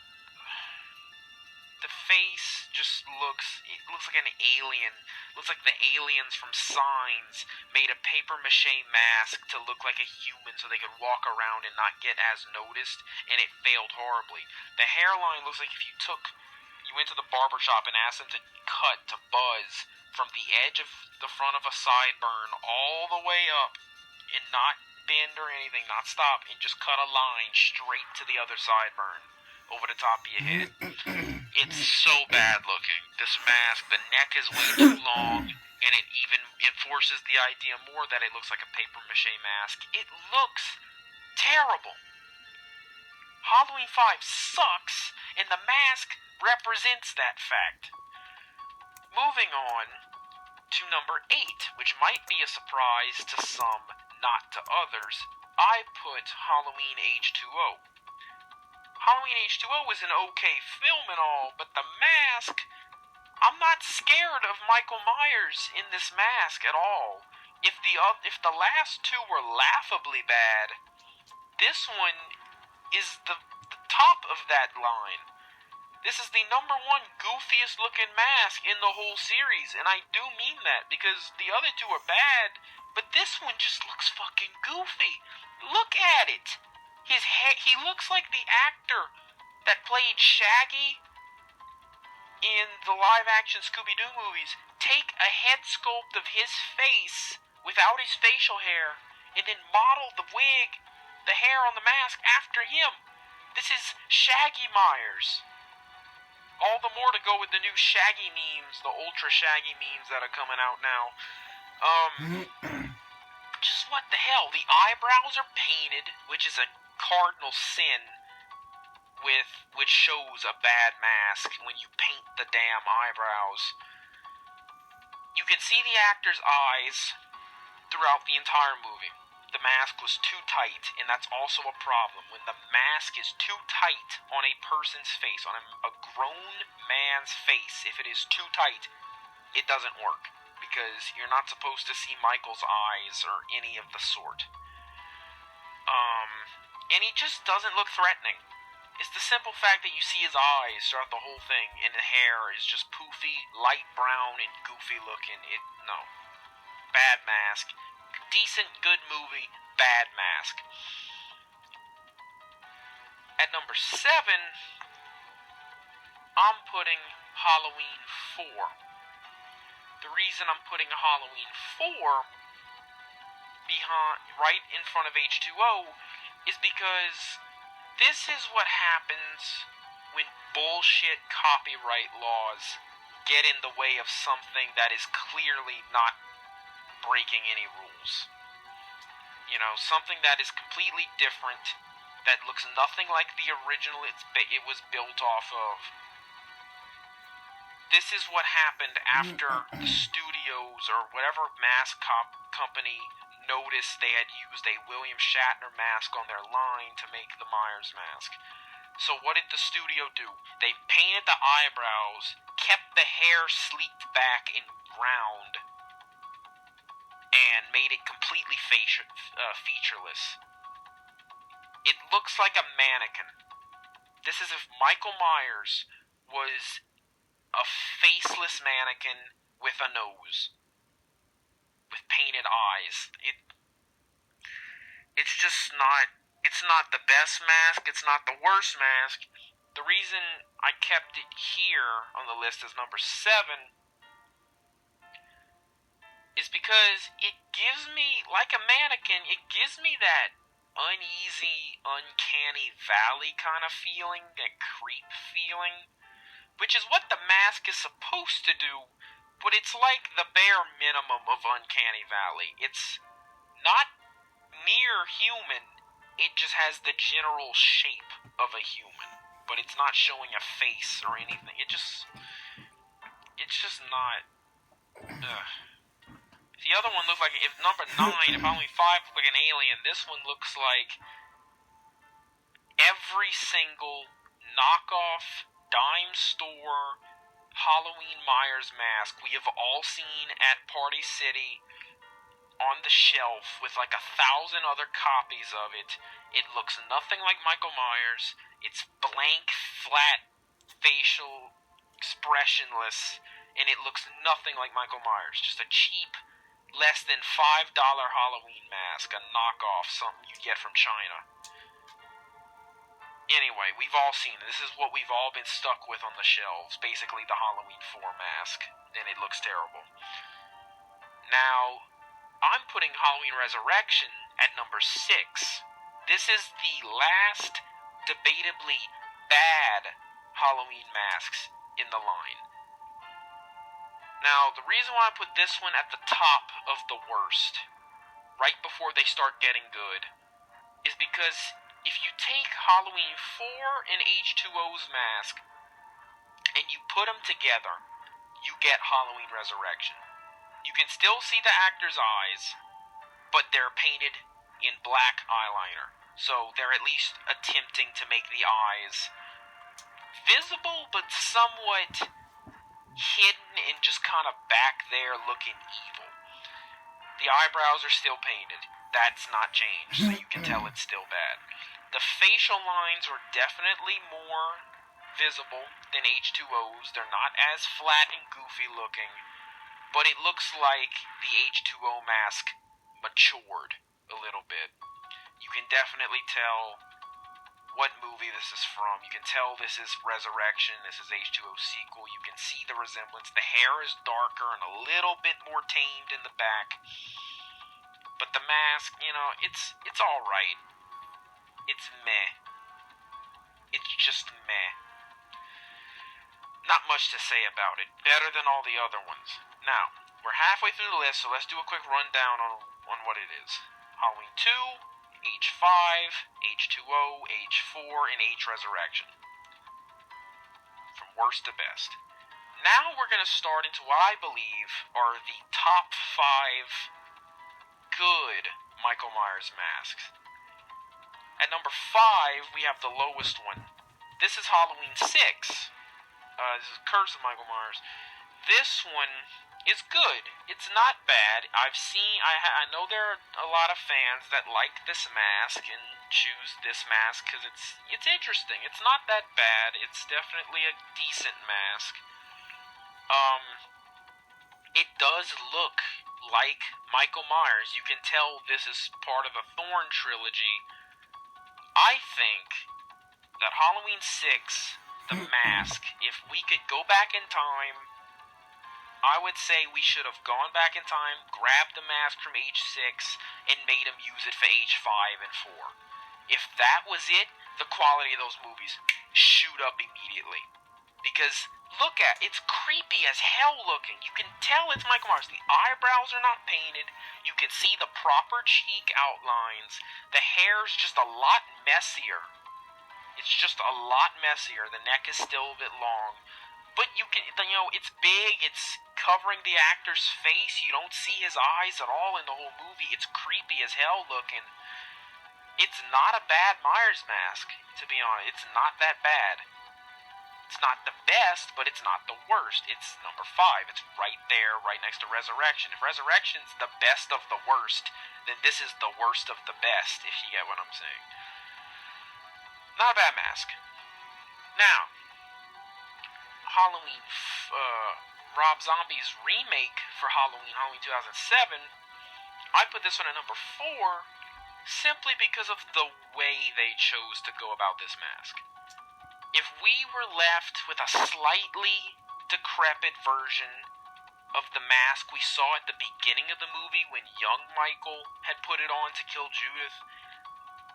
The face just looks like an alien. Looks like the aliens from Signs made a paper-mache mask to look like a human so they could walk around and not get as noticed, and it failed horribly. The hairline looks like if you went to the barbershop and asked them to cut to Buzz from the edge of the front of a sideburn all the way up and not bend or anything, not stop, and just cut a line straight to the other sideburn over the top of your head. It's so bad looking. This mask, the neck is way too long, and it even enforces the idea more that it looks like a paper-mache mask. It looks terrible. Halloween 5 sucks, and the mask represents that fact. Moving on to number 8, which might be a surprise to some, not to others, I put Halloween H2O. Halloween H2O was an okay film and all, but the mask, I'm not scared of Michael Myers in this mask at all. If the last two were laughably bad, this one is the top of that line. This is the number 1 goofiest looking mask in the whole series, and I do mean that because the other two are bad, but this one just looks fucking goofy. Look at it. His head, he looks like the actor that played Shaggy in the live-action Scooby-Doo movies. Take a head sculpt of his face without his facial hair and then model the wig, the hair on the mask after him. This is Shaggy Myers. All the more to go with the new Shaggy memes, the Ultra Shaggy memes that are coming out now. Just what the hell? The eyebrows are painted, which is a cardinal sin which shows a bad mask when you paint the damn eyebrows. You can see the actor's eyes throughout the entire movie. The mask was too tight, and that's also a problem. When the mask is too tight on a person's face, on a grown man's face, if it is too tight, it doesn't work, because you're not supposed to see Michael's eyes or any of the sort. And he just doesn't look threatening. It's the simple fact that you see his eyes throughout the whole thing, and the hair is just poofy, light brown, and goofy looking. No. Bad mask. Decent, good movie, bad mask. At number 7, I'm putting Halloween 4. The reason I'm putting Halloween 4, right in front of H2O is because this is what happens when bullshit copyright laws get in the way of something that is clearly not breaking any rules. You know, something that is completely different, that looks nothing like the original it was built off of. This is what happened after the studios or whatever mask company noticed they had used a William Shatner mask on their line to make the Myers mask. So what did the studio do? They painted the eyebrows, kept the hair sleeked back and round, and made it completely featureless. It looks like a mannequin. This is if Michael Myers was a faceless mannequin with a nose, with painted eyes. It's just not. It's not the best mask. It's not the worst mask. The reason I kept it here on the list as number 7 is because it gives me, like a mannequin, it gives me that uneasy, uncanny valley kind of feeling, that creep feeling, which is what the mask is supposed to do, but it's like the bare minimum of uncanny valley. It's not near human, it just has the general shape of a human, but it's not showing a face or anything. It's just not. Ugh. The other one looks like, if number 9, if only 5 look like an alien, this one looks like every single knockoff, dime store, Halloween Myers mask we have all seen at Party City on the shelf with like 1,000 other copies of it. It looks nothing like Michael Myers. It's blank, flat, facial, expressionless, and it looks nothing like Michael Myers. Just a cheap, less than $5 Halloween mask, a knockoff, something you get from China. Anyway, we've all seen it. This is what we've all been stuck with on the shelves. Basically the Halloween 4 mask, and it looks terrible. Now, I'm putting Halloween Resurrection at number 6. This is the last debatably bad Halloween masks in the line. Now, the reason why I put this one at the top of the worst, right before they start getting good, is because if you take Halloween 4 and H2O's mask and you put them together, you get Halloween Resurrection. You can still see the actor's eyes, but they're painted in black eyeliner. So they're at least attempting to make the eyes visible, but somewhat hidden and just kind of back there looking evil. The eyebrows are still painted. That's not changed, so you can tell it's still bad. The facial lines are definitely more visible than H2O's. They're not as flat and goofy looking, but it looks like the H2O mask matured a little bit. You can definitely tell what movie this is from. You can tell this is Resurrection, this is H2O sequel. You can see the resemblance. The hair is darker and a little bit more tamed in the back. But the mask, you know, it's alright. It's meh. It's just meh. Not much to say about it. Better than all the other ones. Now, we're halfway through the list, so let's do a quick rundown on what it is. Halloween 2, H5, H2O, H4, and H Resurrection. From worst to best. Now we're going to start into what I believe are the top 5 good Michael Myers masks. At number 5, we have the lowest one. This is Halloween 6. This is Curse of Michael Myers. This one is good. It's not bad. I know there are a lot of fans that like this mask and choose this mask because it's interesting. It's not that bad. It's definitely a decent mask. It does look like Michael Myers. You can tell this is part of the Thorn trilogy. I think that Halloween 6, the mask, if we could go back in time, I would say we should have gone back in time, grabbed the mask from age 6, and made him use it for age 5 and 4. If that was it, the quality of those movies shoot up immediately. Because, look at it's creepy as hell looking. You can tell it's Michael Myers. The eyebrows are not painted. You can see the proper cheek outlines. The hair's just a lot messier. It's just a lot messier. The neck is still a bit long. But you can, it's big, it's covering the actor's face, you don't see his eyes at all in the whole movie, it's creepy as hell looking. It's not a bad Myers mask, to be honest, it's not that bad. It's not the best, but it's not the worst. It's number 5, it's right there, right next to Resurrection. If Resurrection's the best of the worst, then this is the worst of the best, if you get what I'm saying. Not a bad mask. Now, Halloween, Rob Zombie's remake for Halloween 2007, I put this one at number 4 simply because of the way they chose to go about this mask. If we were left with a slightly decrepit version of the mask we saw at the beginning of the movie when young Michael had put it on to kill Judith,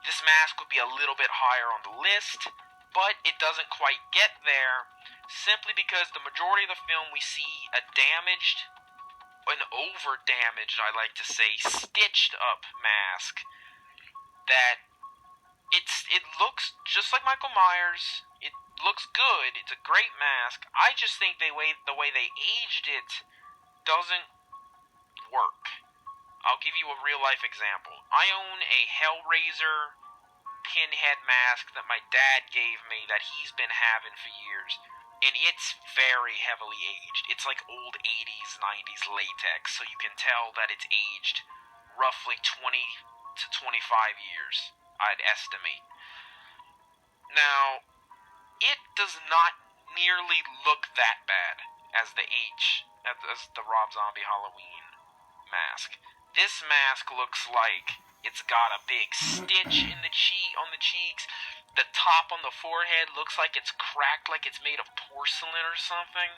this mask would be a little bit higher on the list, but it doesn't quite get there, simply because the majority of the film we see a damaged, an over-damaged, I like to say, stitched up mask that it looks just like Michael Myers. It looks good. It's a great mask. I just think the way they aged it doesn't work. I'll give you a real-life example. I own a Hellraiser Pinhead mask that my dad gave me that he's been having for years, and it's very heavily aged. It's like old 80s, 90s latex, so you can tell that it's aged roughly 20 to 25 years, I'd estimate. Now, it does not nearly look that bad as the Rob Zombie Halloween mask. This mask looks like it's got a big stitch in on the cheeks. The top on the forehead looks like it's cracked, like it's made of porcelain or something,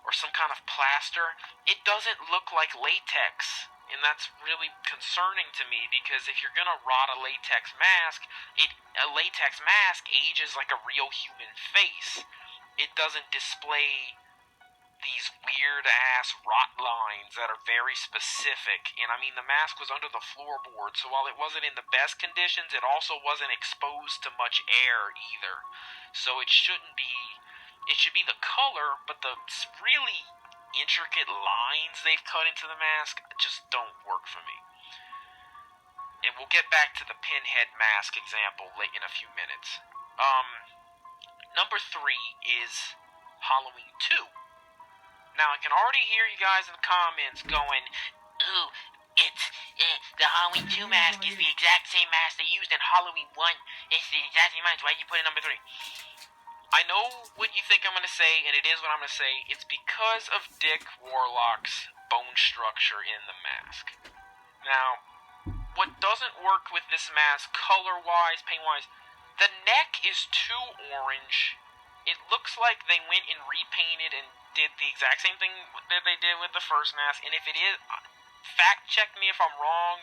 or some kind of plaster. It doesn't look like latex, and that's really concerning to me, because if you're gonna rot a latex mask ages like a real human face. It doesn't display these weird-ass rot lines that are very specific. And I mean, the mask was under the floorboard, so while it wasn't in the best conditions, it also wasn't exposed to much air either. So it should be the color, but the really intricate lines they've cut into the mask just don't work for me. And we'll get back to the Pinhead mask example in a few minutes. Number 3 is Halloween 2. Now, I can already hear you guys in the comments going, ooh, it's the Halloween 2 mask is the exact same mask they used in Halloween 1. It's the exact same mask. Why'd you put it number 3? I know what you think I'm going to say, and it is what I'm going to say. It's because of Dick Warlock's bone structure in the mask. Now, what doesn't work with this mask, color-wise, paint-wise, the neck is too orange. It looks like they went and repainted and did the exact same thing that they did with the first mask. And if it is, fact check me if I'm wrong.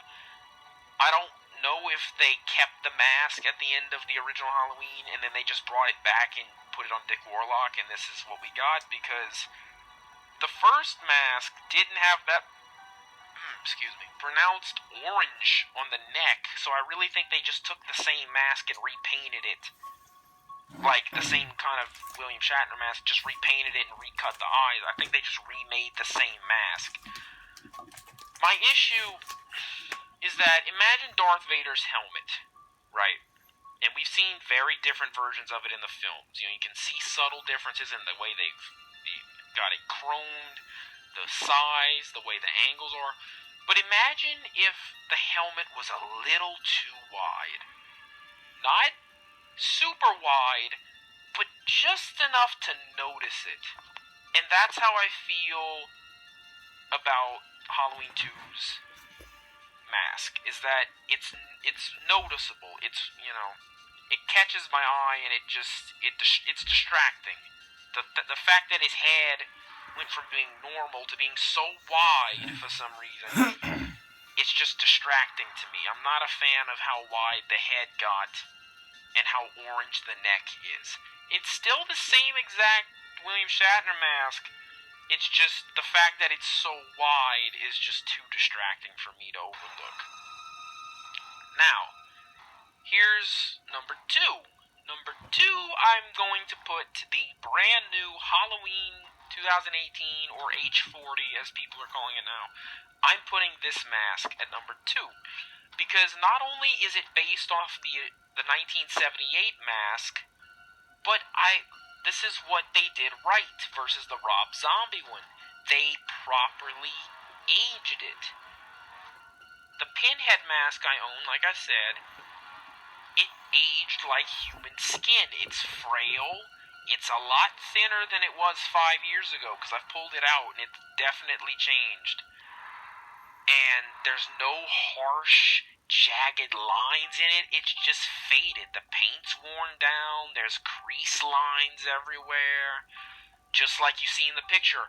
I don't know if they kept the mask at the end of the original Halloween and then they just brought it back and put it on Dick Warlock, and this is what we got, because the first mask didn't have that pronounced orange on the neck. So I really think they just took the same mask and repainted it. Like the same kind of William Shatner mask, just repainted it and recut the eyes. I think they just remade the same mask. My issue is that, imagine Darth Vader's helmet, right? And we've seen very different versions of it in the films. You know, you can see subtle differences in the way they've got it chromed, the size, the way the angles are. But imagine if the helmet was a little too wide. Not super wide, but just enough to notice it. And that's how I feel about Halloween 2's mask, is that it's noticeable. It's, you know, it catches my eye, and it's distracting. The fact that his head went from being normal to being so wide for some reason. It's just distracting to me. I'm not a fan of how wide the head got and how orange the neck is. It's still the same exact William Shatner mask. It's just the fact that it's so wide is just too distracting for me to overlook. Now, here's number 2. Number 2, I'm going to put the brand new Halloween 2018, or H40 as people are calling it now. I'm putting this mask at number 2 because not only is it based off the 1978 mask, but this is what they did right versus the Rob Zombie one. They properly aged it. The Pinhead mask I own, like I said, it aged like human skin. It's frail. It's a lot thinner than it was 5 years ago because I've pulled it out and it's definitely changed. And there's no harsh, jagged lines in it. It's just faded. The paint's worn down. There's crease lines everywhere, just like you see in the picture.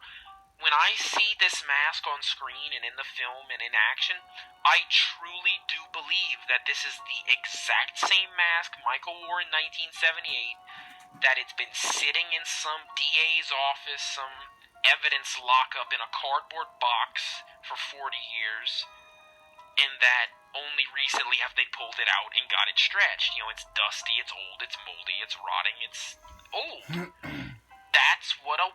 When I see this mask on screen and in the film and in action, I truly do believe that this is the exact same mask Michael wore in 1978, that it's been sitting in some DA's office, some evidence lockup in a cardboard box for 40 years, and that only recently have they pulled it out and got it stretched. You know, it's dusty, it's old, it's moldy, it's rotting, it's old. That's what a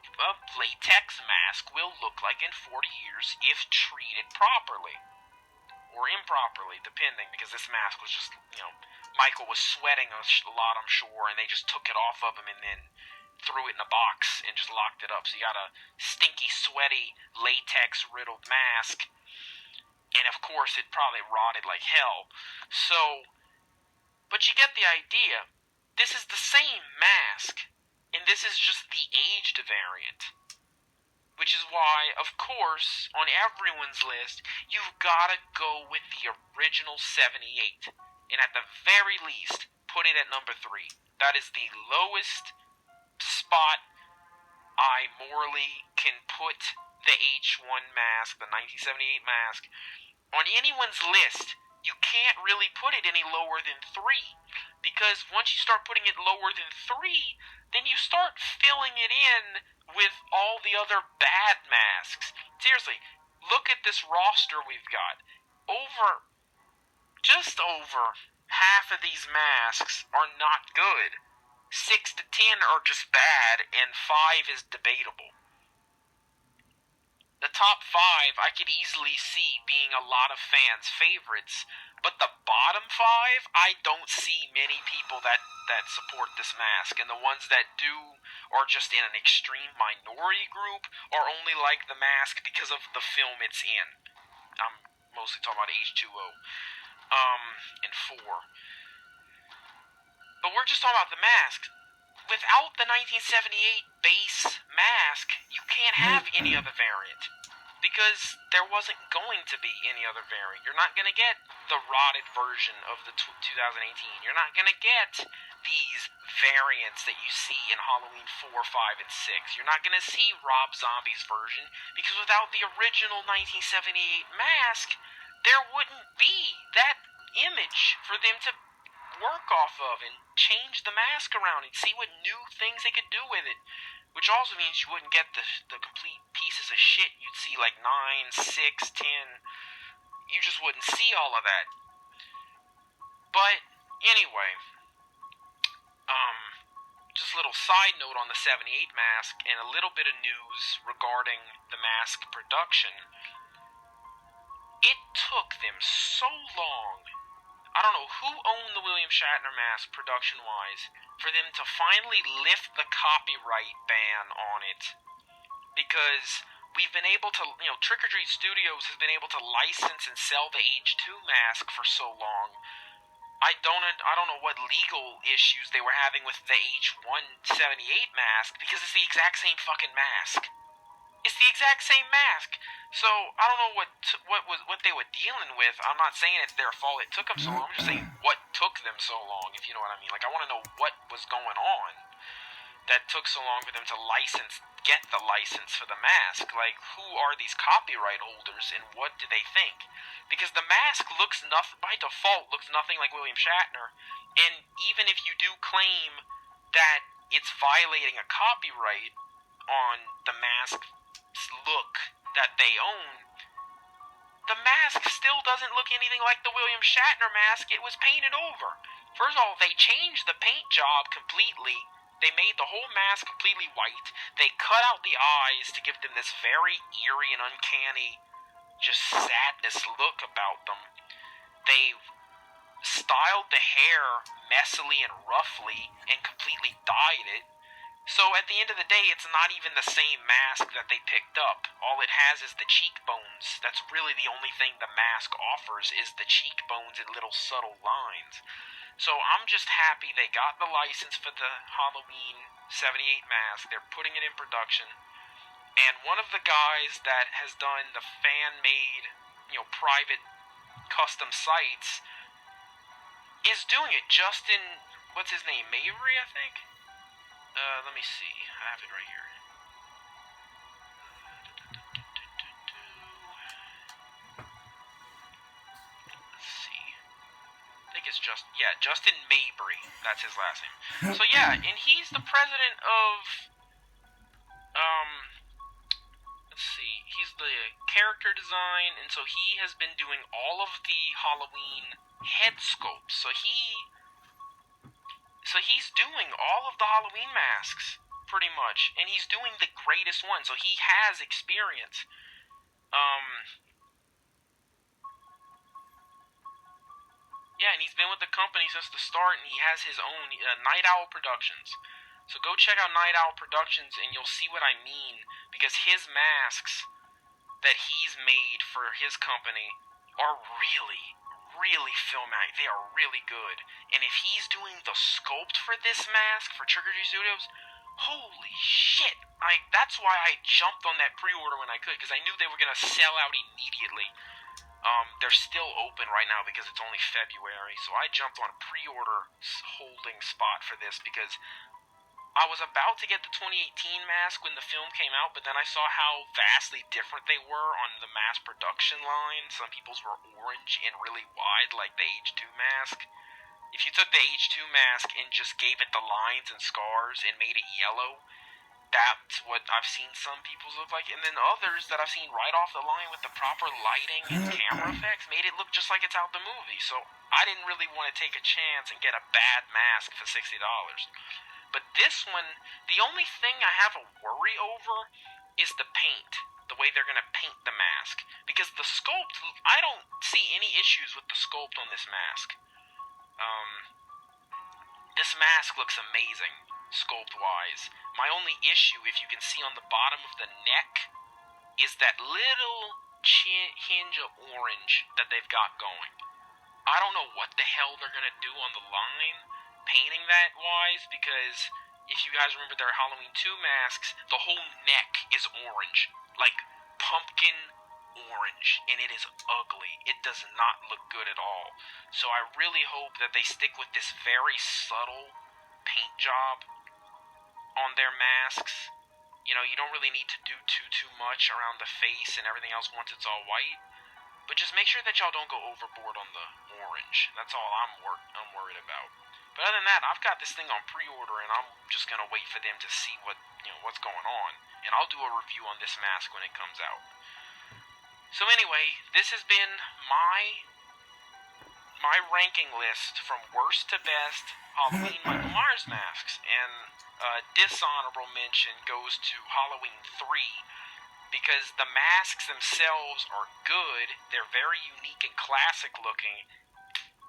latex mask will look like in 40 years if treated properly. Or improperly, depending, because this mask was just, Michael was sweating a lot, I'm sure, and they just took it off of him and then threw it in a box and just locked it up. So you got a stinky, sweaty, latex-riddled mask, and of course it probably rotted like hell. So, but you get the idea. This is the same mask, and this is just the aged variant. Which is why, of course, on everyone's list, you've got to go with the original 78. And at the very least, put it at number 3. That is the lowest spot I morally can put the H1 mask, the 1978 mask. On anyone's list, you can't really put it any lower than 3. Because once you start putting it lower than 3, then you start filling it in with all the other bad masks. Seriously, look at this roster we've got. Just over half of these masks are not good. 6 to 10 are just bad, and 5 is debatable. The top 5 I could easily see being a lot of fans' favorites, but the bottom 5, I don't see many people that support this mask, and the ones that do are just in an extreme minority group or only like the mask because of the film it's in. I'm mostly talking about H2O and 4. But we're just talking about the mask. Without the 1978 base mask, you can't have any other variant. Because there wasn't going to be any other variant. You're not going to get the rotted version of the 2018. You're not going to get these variants that you see in Halloween 4, 5, and 6. You're not going to see Rob Zombie's version, because without the original 1978 mask, there wouldn't be that image for them to work off of and change the mask around and see what new things they could do with it. Which also means you wouldn't get the complete pieces of shit you'd see like 9, 6, 10. You just wouldn't see all of that. But anyway, just a little side note on the 78 mask and a little bit of news regarding the mask production. It took them so long, I don't know who owned the William Shatner mask production-wise, for them to finally lift the copyright ban on it. Because we've been able to, Trick or Treat Studios has been able to license and sell the H2 mask for so long. I don't know what legal issues they were having with the H178 mask, because it's the exact same fucking mask. It's the exact same mask. So I don't know what they were dealing with. I'm not saying it's their fault it took them so long. I'm just saying what took them so long, if you know what I mean. Like, I want to know what was going on that took so long for them to license get the license for the mask? Like, who are these copyright holders and what do they think? Because the mask looks nothing, by default, looks nothing like William Shatner. And even if you do claim that it's violating a copyright on the mask's look that they own, the mask still doesn't look anything like the William Shatner mask it was painted over. First of all, they changed the paint job completely. They made the whole mask completely white. They cut out the eyes to give them this very eerie and uncanny, just sadness look about them. They styled the hair messily and roughly and completely dyed it. So at the end of the day, it's not even the same mask that they picked up. All it has is the cheekbones. That's really the only thing the mask offers, is the cheekbones and little subtle lines. So I'm just happy they got the license for the Halloween 78 mask. They're putting it in production. And one of the guys that has done the fan-made, private custom sites is doing it. Justin, what's his name? Mabry, I think? Let me see. I have it right here. Let's see. I think it's Justin Mabry. That's his last name. So yeah, and he's the president of, let's see. He's the character design, and so he has been doing all of the Halloween head sculpts. So he's doing all of the Halloween masks, pretty much, and he's doing the greatest one, so he has experience. Yeah, and he's been with the company since the start, and he has his own, Night Owl Productions. So go check out Night Owl Productions, and you'll see what I mean, because his masks that he's made for his company are really filmatic. They are really good. And if he's doing the sculpt for this mask for Trick or Treat Studios, holy shit. That's why I jumped on that pre-order when I could, because I knew they were going to sell out immediately. They're still open right now because it's only February, so I jumped on a pre-order holding spot for this because I was about to get the 2018 mask when the film came out, but then I saw how vastly different they were on the mass production line. Some people's were orange and really wide, like the H2 mask. If you took the H2 mask and just gave it the lines and scars and made it yellow, that's what I've seen some people's look like. And then others that I've seen right off the line with the proper lighting and camera effects made it look just like it's out the movie. So I didn't really want to take a chance and get a bad mask for $60. But this one, the only thing I have a worry over is the paint. The way they're going to paint the mask. Because the sculpt, I don't see any issues with the sculpt on this mask. This mask looks amazing, sculpt-wise. My only issue, if you can see on the bottom of the neck, is that little hinge of orange that they've got going. I don't know what the hell they're going to do on the line, painting that wise, because if you guys remember their Halloween 2 masks, the whole neck is orange, like pumpkin orange, and it is ugly. It does not look good at all. So I really hope that they stick with this very subtle paint job on their masks. You don't really need to do too much around the face and everything else once it's all white. But just make sure that y'all don't go overboard on the orange. That's all I'm worried about. But other than that, I've got this thing on pre-order, and I'm just gonna wait for them to see what's going on, and I'll do a review on this mask when it comes out. So anyway, this has been my ranking list from worst to best Halloween Michael Myers masks, and dishonorable mention goes to Halloween 3. Because the masks themselves are good, they're very unique and classic looking.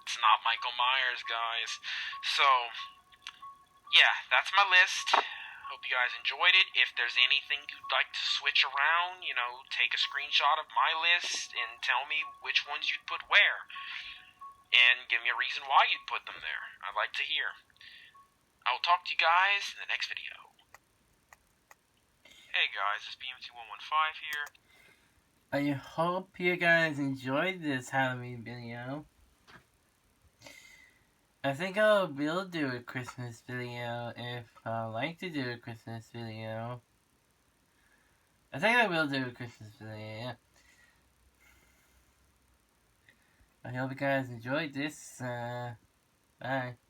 It's not Michael Myers, guys. So, yeah, that's my list. Hope you guys enjoyed it. If there's anything you'd like to switch around, take a screenshot of my list and tell me which ones you'd put where. And give me a reason why you'd put them there. I'd like to hear. I will talk to you guys in the next video. Hey guys, it's BMT115 here. I hope you guys enjoyed this Halloween video. I think I will do a Christmas video if I like to do a Christmas video. I think I will do a Christmas video, yeah. I hope you guys enjoyed this. Bye.